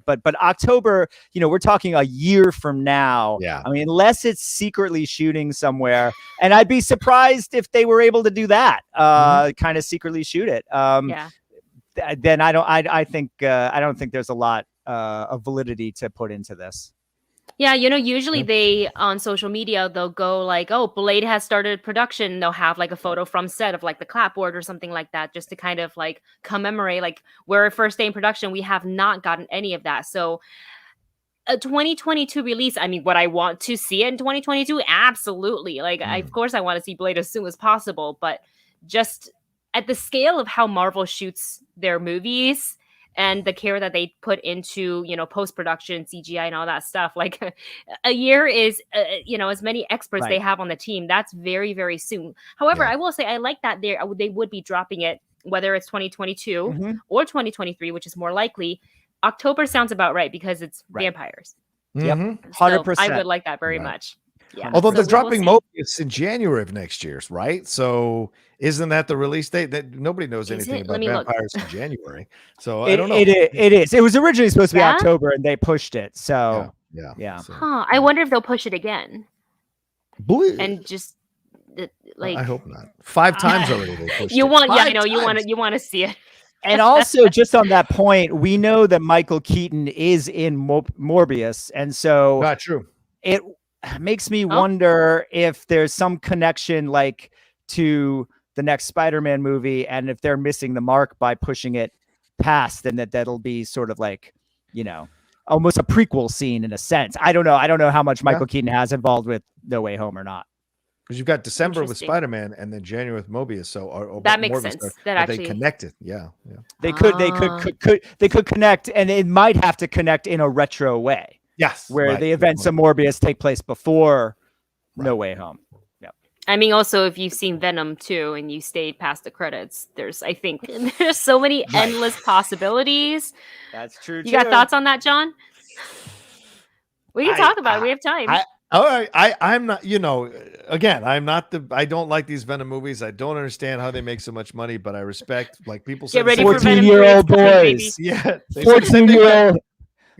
but October, we're talking a year from now. Yeah. I mean, unless it's secretly shooting somewhere, and I'd be surprised if they were able to do that, kind of secretly shoot it. Then I don't think there's a lot of validity to put into this. Yeah, usually they on social media, they'll go like, oh, Blade has started production. They'll have like a photo from set of like the clapboard or something like that, just to kind of like commemorate like we're first day in production. We have not gotten any of that. So a 2022 release, I mean, would I want to see it in 2022? Absolutely. Like, of course I want to see Blade as soon as possible, but just at the scale of how Marvel shoots their movies and the care that they put into, post-production, CGI and all that stuff, like a year is, as many experts they have on the team, that's very, very soon. However, I will say I like that they would be dropping it, whether it's 2022 or 2023, which is more likely. October sounds about right because it's vampires. Yep, 100%. So I would like that very much. Yeah. Although they're dropping Mobius in January of next year, right? So isn't that the release date? That nobody knows anything about vampires in January. So I don't know. It is. It was originally supposed to be October, and they pushed it. So yeah. So. I wonder if they'll push it again. And just like I hope not. 5 times already they pushed it. You want to see it. And also, just on that point, we know that Michael Keaton is in Morbius, and so not true. It makes me wonder if there's some connection, like to the next Spider-Man movie, and if they're missing the mark by pushing it past, then that'll be sort of like, almost a prequel scene in a sense. I don't know. I don't know how much Michael Keaton has involved with No Way Home or not. Because you've got December with Spider-Man and then January with Mobius, so that makes sense. That actually they connected, They could connect, and it might have to connect in a retro way. Yes, where the events of Morbius take place before No Way Home. Yeah, I mean, also if you've seen Venom 2 and you stayed past the credits, there's so many endless possibilities. That's true. You got thoughts on that, John? We can talk about it. We have time. All right, I'm not, again, I don't like these Venom movies. I don't understand how they make so much money, but I respect, like people say, 14-year-old boys. Yeah, 14-year-old.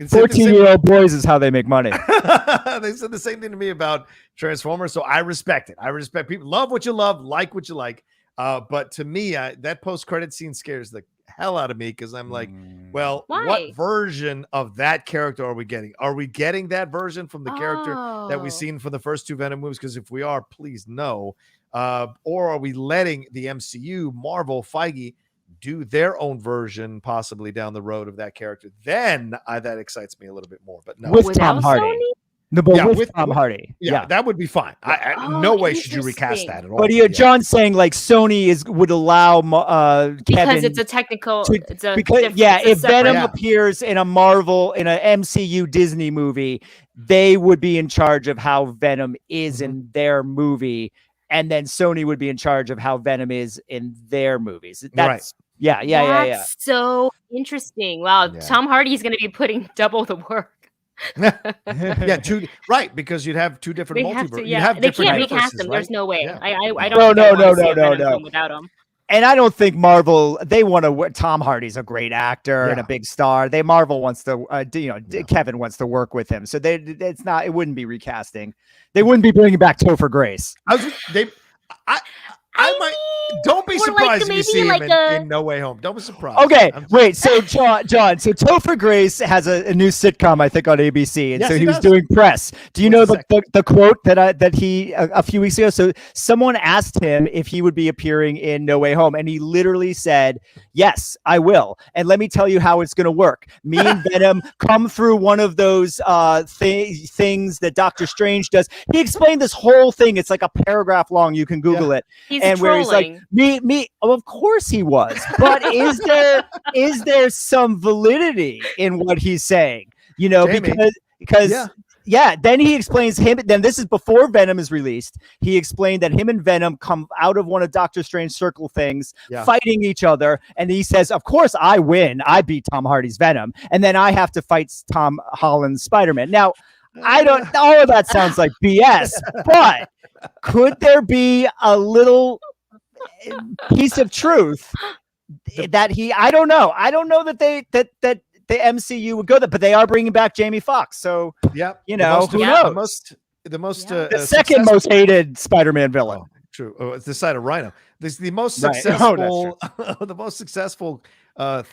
14-year-old boys is how they make money. They said the same thing to me about Transformers, so I respect it. I respect people. Love what you love, like what you like. But to me, that post-credit scene scares the hell out of me because I'm like, well, Why? what version of that character are we getting? Are we getting that version from the character that we've seen for the first 2 Venom movies? Because if we are, please no. Or are we letting the MCU, Marvel, Feige do their own version possibly down the road of that character? Then that excites me a little bit more. But no, with Tom Hardy. Sony? No, but with Tom Hardy. Yeah, that would be fine. No way should you recast that at all. But John's saying like Sony would allow because Kevin it's a technical. If Venom appears in a Marvel in an MCU Disney movie, they would be in charge of how Venom is in their movie, and then Sony would be in charge of how Venom is in their movies. That's That's so interesting. Wow, Tom Hardy's going to be putting double the work. Because you'd have 2 different multiverses. They can't recast them. Right? There's no way. I don't. No. Without him. And I don't think Marvel. They want to. Tom Hardy's a great actor and a big star. Marvel wants to. Kevin wants to work with him. So it's not. It wouldn't be recasting. They wouldn't be bringing back Topher Grace. Don't be surprised if you see him in No Way Home. Don't be surprised. Okay, wait. So John. So Topher Grace has a new sitcom, I think, on ABC, and he was doing press. Do you know the quote that he a few weeks ago? So someone asked him if he would be appearing in No Way Home, and he literally said, "Yes, I will." And let me tell you how it's going to work. Me and Venom come through one of those things that Doctor Strange does. He explained this whole thing. It's like a paragraph long. You can Google it. And where he's like, me. Oh, of course he was. But is there some validity in what he's saying? Jami. because then he explains then this is before Venom is released. He explained that him and Venom come out of one of Doctor Strange's circle things, fighting each other. And he says, of course I win. I beat Tom Hardy's Venom. And then I have to fight Tom Holland's Spider-Man. Now, all of that sounds like BS, but could there be a little piece of truth that I don't know that the MCU would go there, but they are bringing back Jamie Foxx. So who knows? The second most hated Spider-Man villain. True. It's the side of Rhino. This is the most successful. The most successful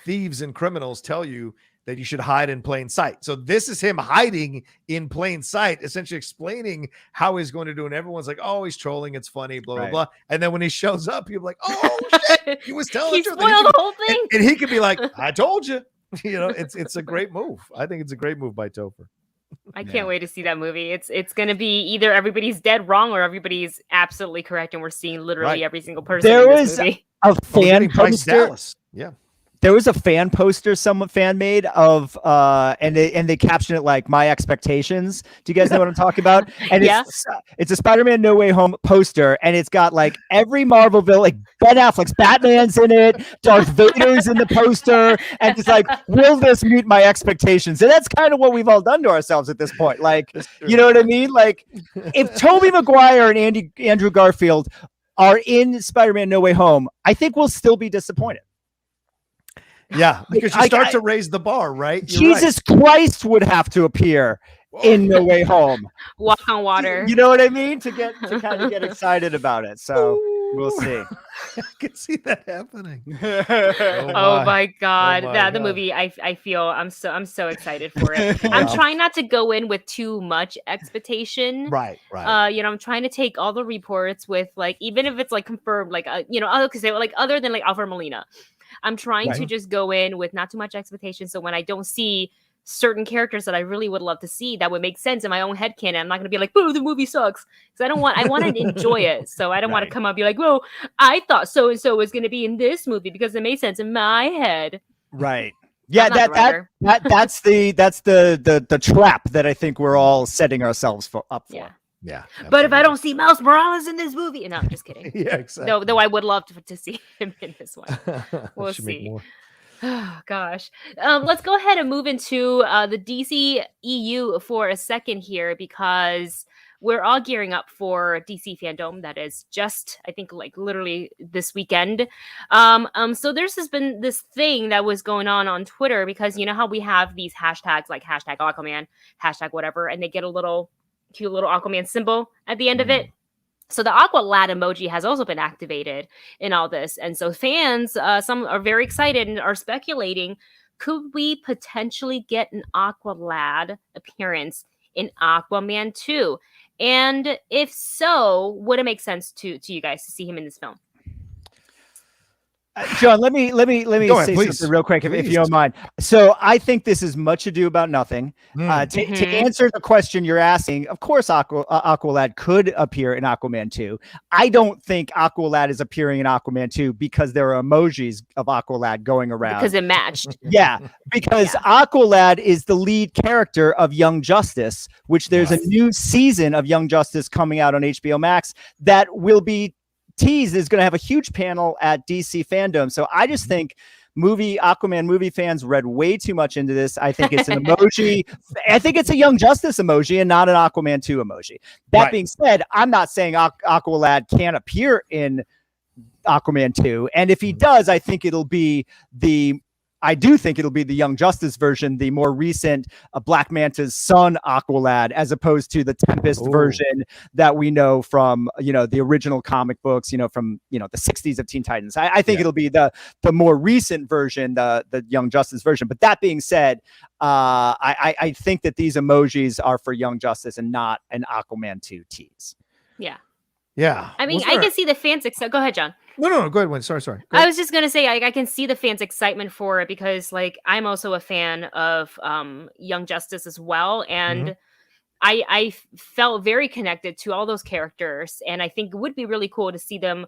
thieves and criminals tell you that you should hide in plain sight. So this is him hiding in plain sight, essentially explaining how he's going to do. And everyone's like, oh, he's trolling. It's funny, blah, blah, blah. And then when he shows up, people are like, oh, shit, he was telling the truth. Spoiled the whole thing. And he could be like, I told you. It's a great move. I think it's a great move by Topher. I can't wait to see that movie. It's going to be either everybody's dead wrong or everybody's absolutely correct. And we're seeing literally every single person in this movie. A fan poster. Yeah. There was a fan poster some fan made of and they captioned it like "My Expectations." Do you guys know what I'm talking about? And it's a Spider-Man No Way Home poster, and it's got like every Marvel villain, like Ben Affleck's Batman's in it, Darth Vader's in the poster, and it's like, will this meet my expectations? And that's kind of what we've all done to ourselves at this point. Like, you know what I mean? Like, if Tobey Maguire and Andrew Garfield are in Spider-Man No Way Home, I think we'll still be disappointed. Yeah, because you start to raise the bar, right? Jesus Christ would have to appear in No Way Home. Walk on water. You know what I mean? To kind of get excited about it. So we'll see. I can see that happening. Oh my God. The movie, I feel I'm so excited for it. I'm trying not to go in with too much expectation. Right. I'm trying to take all the reports with like, even if it's like confirmed, like other than like Alfred Molina. I'm trying to just go in with not too much expectation. So when I don't see certain characters that I really would love to see, that would make sense in my own headcanon, I'm not going to be like, "Oh, the movie sucks." Because I want to enjoy it. So I don't want to come up and be like, "Well, I thought so and so was going to be in this movie because it made sense in my head." Right. Yeah, that's the trap that I think we're all setting ourselves up for. Yeah. But if I don't see Miles Morales in this movie, no, I'm just kidding. Yeah, exactly. Though I would love to see him in this one. We'll see. Oh gosh. Let's go ahead and move into the DC EU for a second here, because we're all gearing up for DC Fandome. That is just, I think, like literally this weekend. So there's just been this thing that was going on Twitter, because you know how we have these hashtags like hashtag Aquaman, hashtag whatever, and they get a little cute little Aquaman symbol at the end of it. So the Aqualad emoji has also been activated in all this. And so fans, some are very excited and are speculating, could we potentially get an Aqualad appearance in Aquaman 2? And if so, would it make sense to you guys to see him in this film? John, let me Go ahead, say please. something real quick, if you don't mind. So I think this is much ado about nothing. To answer the question you're asking, of course, Aqualad could appear in Aquaman 2. I don't think Aqualad is appearing in Aquaman 2 because there are emojis of Aqualad going around. Because it matched. Yeah, because Aqualad is the lead character of Young Justice, which there's a new season of Young Justice coming out on HBO Max that will be teased, is going to have a huge panel at DC Fandome. So I just think Aquaman movie fans read way too much into this. I think it's an emoji. I think it's a Young Justice emoji and not an Aquaman 2 emoji. That being said, I'm not saying Aqualad can't appear in Aquaman 2. And if he does, I do think it'll be the Young Justice version, the more recent Black Manta's son Aqualad, as opposed to the Tempest version that we know from, the original comic books, from, the 60s of Teen Titans. I think it'll be the more recent version, the Young Justice version. But that being said, I think that these emojis are for Young Justice and not an Aquaman 2 tease. Yeah. Yeah. I mean, I can see the fans. Go ahead, John. No, go ahead, Wayne. Sorry. I was just gonna say, I can see the fans' excitement for it, because, like, I'm also a fan of Young Justice as well, and I felt very connected to all those characters, and I think it would be really cool to see them,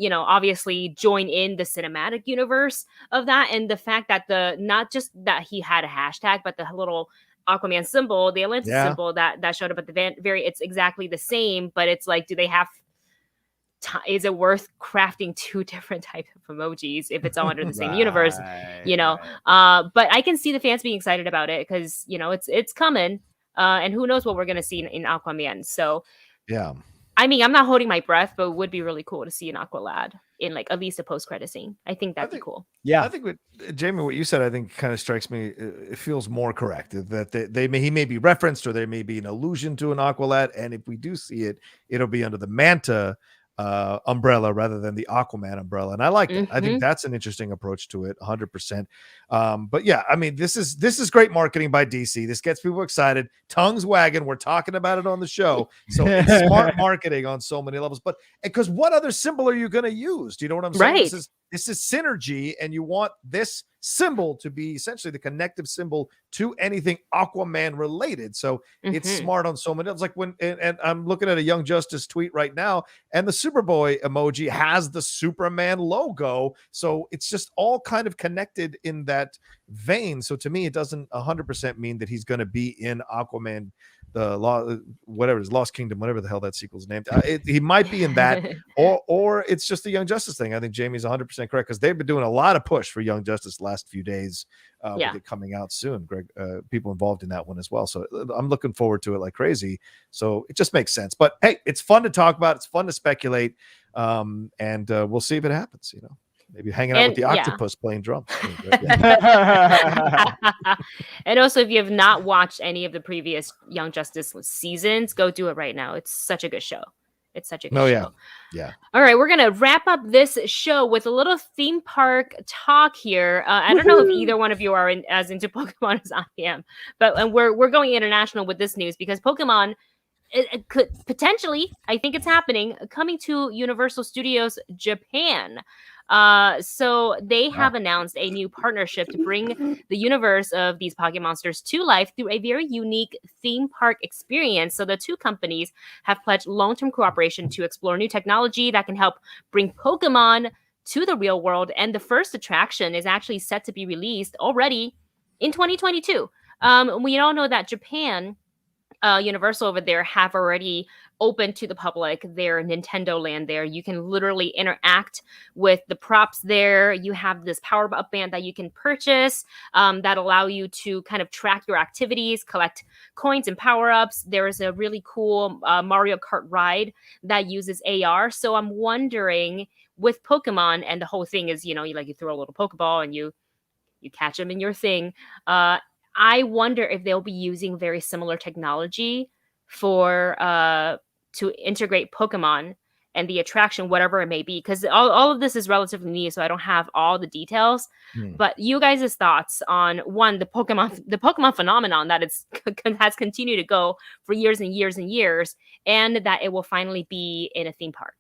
obviously join in the cinematic universe of that, and the fact that not just that he had a hashtag, but the little Aquaman symbol, the Atlantis symbol that showed up at the very, it's exactly the same, but it's like, do they have? Is it worth crafting two different types of emojis if it's all under the same universe? But I can see the fans being excited about it, because it's coming, and who knows what we're gonna see in Aquaman. So I mean, I'm not holding my breath, but it would be really cool to see an Aqualad in, like, at least a post-credit scene. I think that'd be cool. Yeah, I think Jami, what you said, I think kind of strikes me. It feels more correct that he may be referenced, or there may be an allusion to an Aqualad, and if we do see it, it'll be under the Manta umbrella rather than the Aquaman umbrella, and I like that. I think that's an interesting approach to it, 100%. But yeah, I mean, this is great marketing by DC. This gets people excited, tongues wagging. We're talking about it on the show, so it's smart marketing on so many levels. But because what other symbol are you going to use? Do you know what I'm saying? Right. This is synergy, and you want this symbol to be essentially the connective symbol to anything Aquaman related. So it's smart on so many levels. Like and I'm looking at a Young Justice tweet right now, and the Superboy emoji has the Superman logo. So it's just all kind of connected in that vein. So to me, it doesn't 100% mean that he's going to be in Aquaman, Lost Kingdom, whatever the hell that sequel's named. He might be in that, or it's just a Young Justice thing. I think Jamie's 100% correct, because they've been doing a lot of push for Young Justice the last few days, with it coming out soon. Greg, people involved in that one as well. So I'm looking forward to it like crazy. So it just makes sense. But hey, it's fun to talk about. It's fun to speculate, and we'll see if it happens. Maybe hanging out with the octopus playing drums. And also, if you have not watched any of the previous Young Justice seasons, go do it right now. It's such a good show. It's such a good show. Yeah. All right, we're going to wrap up this show with a little theme park talk here. I don't know if either one of you are as into Pokemon as I am, but we're going international with this news, because Pokemon, it could potentially, I think it's happening, coming to Universal Studios Japan. So they have announced a new partnership to bring the universe of these Pocket Monsters to life through a very unique theme park experience. So the two companies have pledged long-term cooperation to explore new technology that can help bring Pokemon to the real world. And the first attraction is actually set to be released already in 2022. We all know that Japan Universal over there have already opened to the public their Nintendo Land there. You can literally interact with the props there. You have this power up band that you can purchase that allow you to kind of track your activities, collect coins and power ups. There is a really cool Mario Kart ride that uses AR. So I'm wondering with Pokemon, and the whole thing is, you throw a little Pokeball and you catch them in your thing. I wonder if they'll be using very similar technology for to integrate Pokemon and the attraction, whatever it may be, because all of this is relatively new, so I don't have all the details. But you guys' thoughts on one, the Pokemon phenomenon that has continued to go for years and years and years, and that it will finally be in a theme park.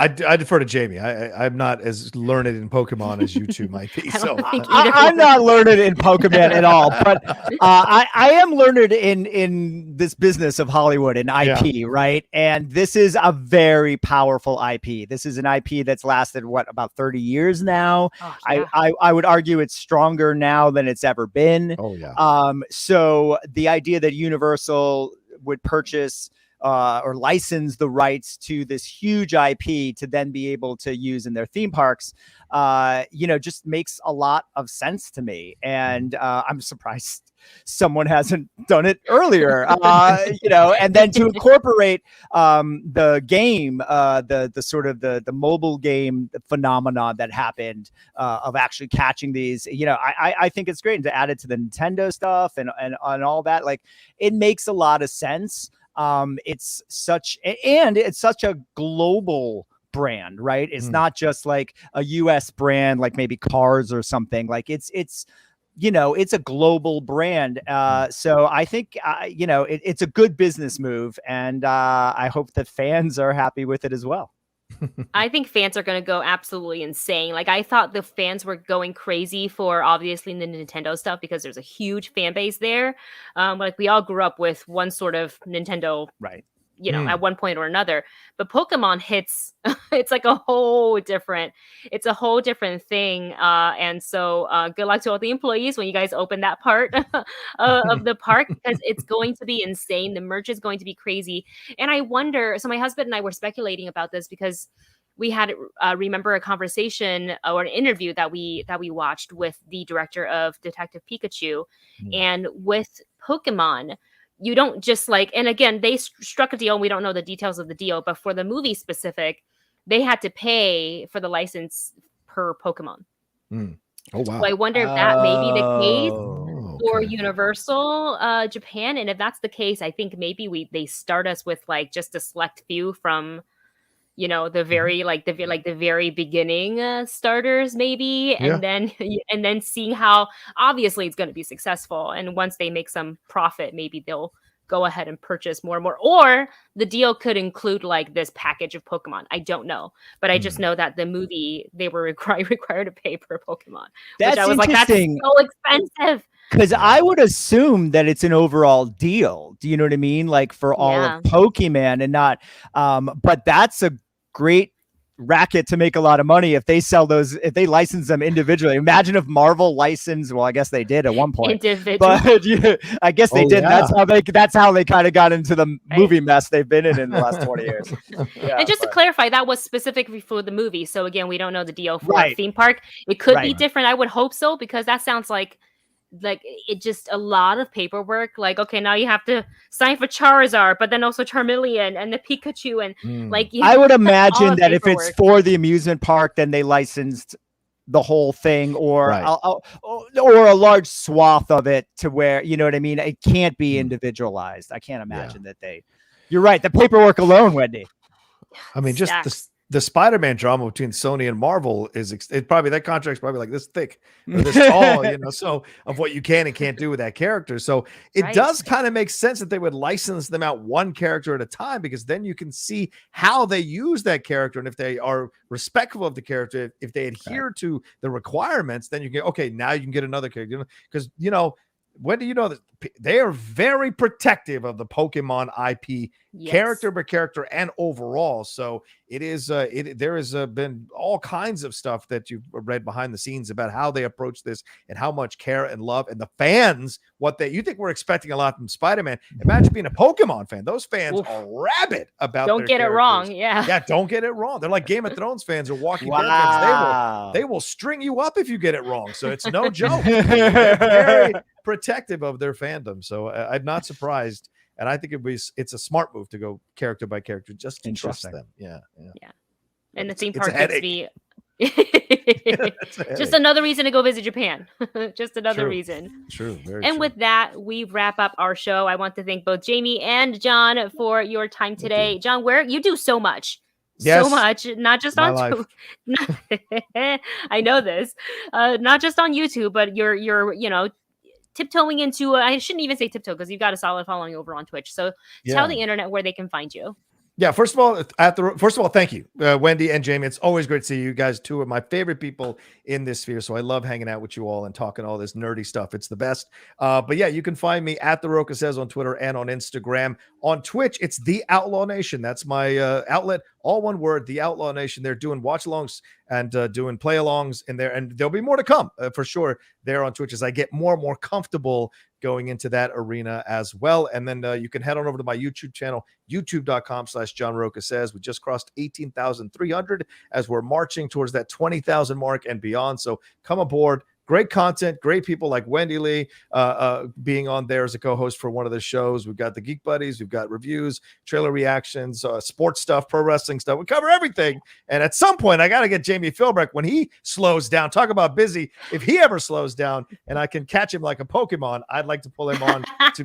I defer to Jami. I'm not as learned in Pokemon as you two might be. So I'm not learned in Pokemon at all, but I am learned in this business of Hollywood and IP, right? And this is a very powerful IP. This is an IP that's lasted about 30 years now. Oh, yeah. I would argue it's stronger now than it's ever been. Oh yeah. So the idea that Universal would purchase or license the rights to this huge IP to then be able to use in their theme parks, just makes a lot of sense to me. And I'm surprised someone hasn't done it earlier, and then to incorporate the game, the sort of the mobile game phenomenon that happened of actually catching these, I think it's great. And to add it to the Nintendo stuff and all that, like, it makes a lot of sense. It's such a global brand, right? It's not just like a US brand, like maybe cars or something. Like it's a global brand. So I think, it's a good business move, and I hope that fans are happy with it as well. I think fans are going to go absolutely insane. Like, I thought the fans were going crazy for obviously the Nintendo stuff because there's a huge fan base there. Like, we all grew up with one sort of Nintendo, right? At one point or another. But Pokemon hits, it's a whole different thing. And so good luck to all the employees when you guys open that part of the park, because it's going to be insane. The merch is going to be crazy. And I wonder, so my husband and I were speculating about this because we had remember a conversation or an interview that we watched with the director of Detective Pikachu, and with Pokemon, you don't just and again, they struck a deal, and we don't know the details of the deal, but for the movie specific, they had to pay for the license per Pokemon. Oh, wow. So I wonder if that may be the case for Universal Japan. And if that's the case, I think maybe they start us with just a select few from, the very, the very beginning starters maybe. And then seeing how obviously it's going to be successful. And once they make some profit, maybe they'll go ahead and purchase more and more. Or the deal could include this package of Pokemon. I don't know. But I just know that the movie, they were required to pay per Pokemon. That's which I was that's so expensive. Because I would assume that it's an overall deal. Do you know what I mean? Like for all of Pokemon and not, but that's a great racket to make a lot of money if they sell those, if they license them individually. Imagine if Marvel licensed, well, I guess they did at one point, but I guess they did. Yeah. That's how they kind of got into the movie mess they've been in the last 20 years. And just to clarify, that was specifically for the movie. So again, we don't know the deal for a theme park. It could be different. I would hope so, because that sounds like it just a lot of paperwork. Okay, now you have to sign for Charizard, but then also Charmeleon and the Pikachu, and I would imagine that if it's for the amusement park, then they licensed the whole thing, or a large swath of it to where, you know what I mean? It can't be individualized. I can't imagine that you're right. The paperwork alone, Wendy. I mean, just the Spider-Man drama between Sony and Marvel that contract's probably this thick or this tall, so of what you can and can't do with that character. So it does kind of make sense that they would license them out one character at a time, because then you can see how they use that character. And if they are respectful of the character, if they adhere to the requirements, then you can, okay, now you can get another character, because, When do you know that they are very protective of the Pokemon IP, character by character, and overall? So it is. There has been all kinds of stuff that you've read behind the scenes about how they approach this and how much care and love, and the fans. You think we're expecting a lot from Spider-Man? Imagine being a Pokemon fan. Those fans are rabid about. Don't get it wrong. Yeah. Don't get it wrong. They're like Game of Thrones fans or Walking Dead fans. They will string you up if you get it wrong. So it's no joke. They're very protective of their fandom. So I'm not surprised. And I think it's a smart move to go character by character, just to trust them. Yeah. And the theme park gets me. Just another reason to go visit Japan. Just another reason. True. And with that, we wrap up our show. I want to thank both Jami and John for your time today. John, you do so much. Yes, so much, not just on I know this, not just on YouTube, but you're tiptoeing into, I shouldn't even say tiptoe because you've got a solid following over on Twitch. So tell the internet where they can find you. Yeah, first of all, thank you, Wendy and Jami. It's always great to see you guys. Two of my favorite people in this sphere. So I love hanging out with you all and talking all this nerdy stuff. It's the best. But yeah, you can find me at The Rocha Says on Twitter and on Instagram. On Twitch, it's The Outlaw Nation. That's my outlet. All one word, The Outlaw Nation. They're doing watch-alongs and doing play-alongs in there. And there'll be more to come for sure there on Twitch as I get more and more comfortable going into that arena as well. And then you can head on over to my YouTube channel, youtube.com/John Rocha Says. We just crossed 18,300 as we're marching towards that 20,000 mark and beyond. So come aboard. Great content, great people like Wendy Lee being on there as a co-host for one of the shows. We've got the Geek Buddies, we've got reviews, trailer reactions, sports stuff, pro wrestling stuff. We cover everything. And at some point, I got to get Jamie Philbrick when he slows down. Talk about busy. If he ever slows down and I can catch him like a Pokemon, I'd like to pull him on to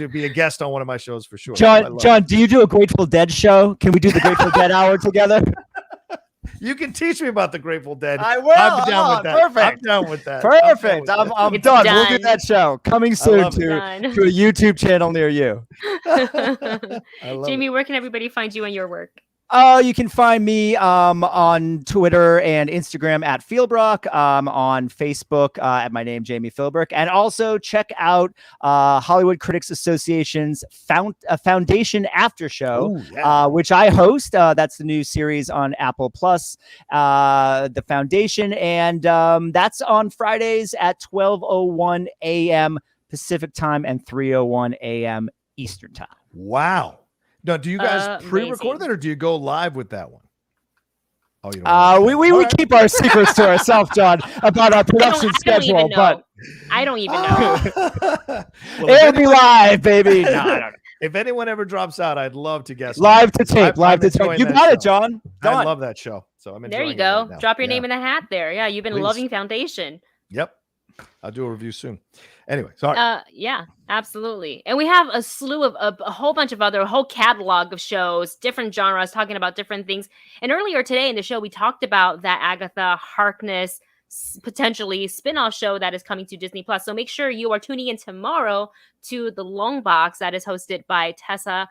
be a guest on one of my shows for sure. John, do you do a Grateful Dead show? Can we do the Grateful Dead hour together? You can teach me about the Grateful Dead. I will. I'm down with that. Perfect. I'm down with that. Perfect. I'm done. We'll do that show coming soon to a YouTube channel near you. Jami, where can everybody find you and your work? You can find me on Twitter and Instagram at Philbrick, on Facebook at my name, Jami Philbrick, and also check out Hollywood Critics Association's Foundation After Show, which I host. That's the new series on Apple Plus, The Foundation, and that's on Fridays at 12:01 a.m. Pacific time and 3:01 a.m. Eastern time. Wow. Now, do you guys pre-record that, or do you go live with that one? Oh, you don't we keep our secrets to ourselves, John, about our production schedule. But I don't even know. It'll be live, baby. No, I don't know. If anyone ever drops out, I'd love to guest. Live to tape. You got it, John. I love that show. So I'm there. You go. Right, drop your name in the hat there. Yeah, you've been loving Foundation. Yep. I'll do a review soon. Anyway, sorry. Yeah, absolutely. And we have a slew of a whole bunch of a whole catalog of shows, different genres, talking about different things. And earlier today in the show, we talked about that Agatha Harkness potentially spin-off show that is coming to Disney Plus. So make sure you are tuning in tomorrow to the Long Box that is hosted by Tessa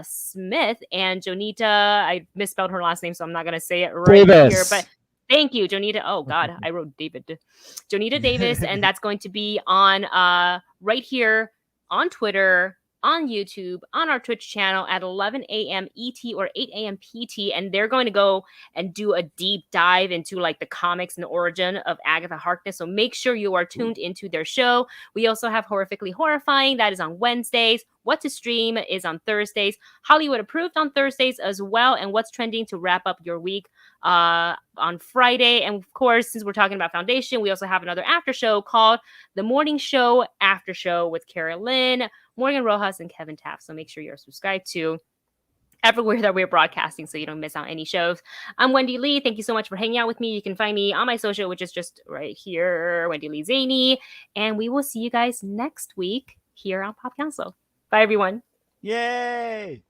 Smith and Jonita. I misspelled her last name, so I'm not going to say it right here, but thank you, Jonita. Oh, God, I wrote David. Jonita Davis, and that's going to be on right here on Twitter, on YouTube, on our Twitch channel at 11 a.m. ET or 8 a.m. PT, and they're going to go and do a deep dive into like the comics and the origin of Agatha Harkness. So make sure you are tuned into their show. We also have Horrifically Horrifying. That is on Wednesdays. What to Stream is on Thursdays. Hollywood Approved on Thursdays as well. And What's Trending to wrap up your week on Friday. And of course, since we're talking about Foundation, we also have another after show called The Morning Show After Show with Carolyn, Morgan Rojas, and Kevin Taft. So make sure you're subscribed to everywhere that we're broadcasting so you don't miss out any shows. I'm Wendy Lee. Thank you so much for hanging out with me. You can find me on my social, which is just right here, Wendy Lee Szany. And we will see you guys next week here on Pop Council. Bye, everyone. Yay!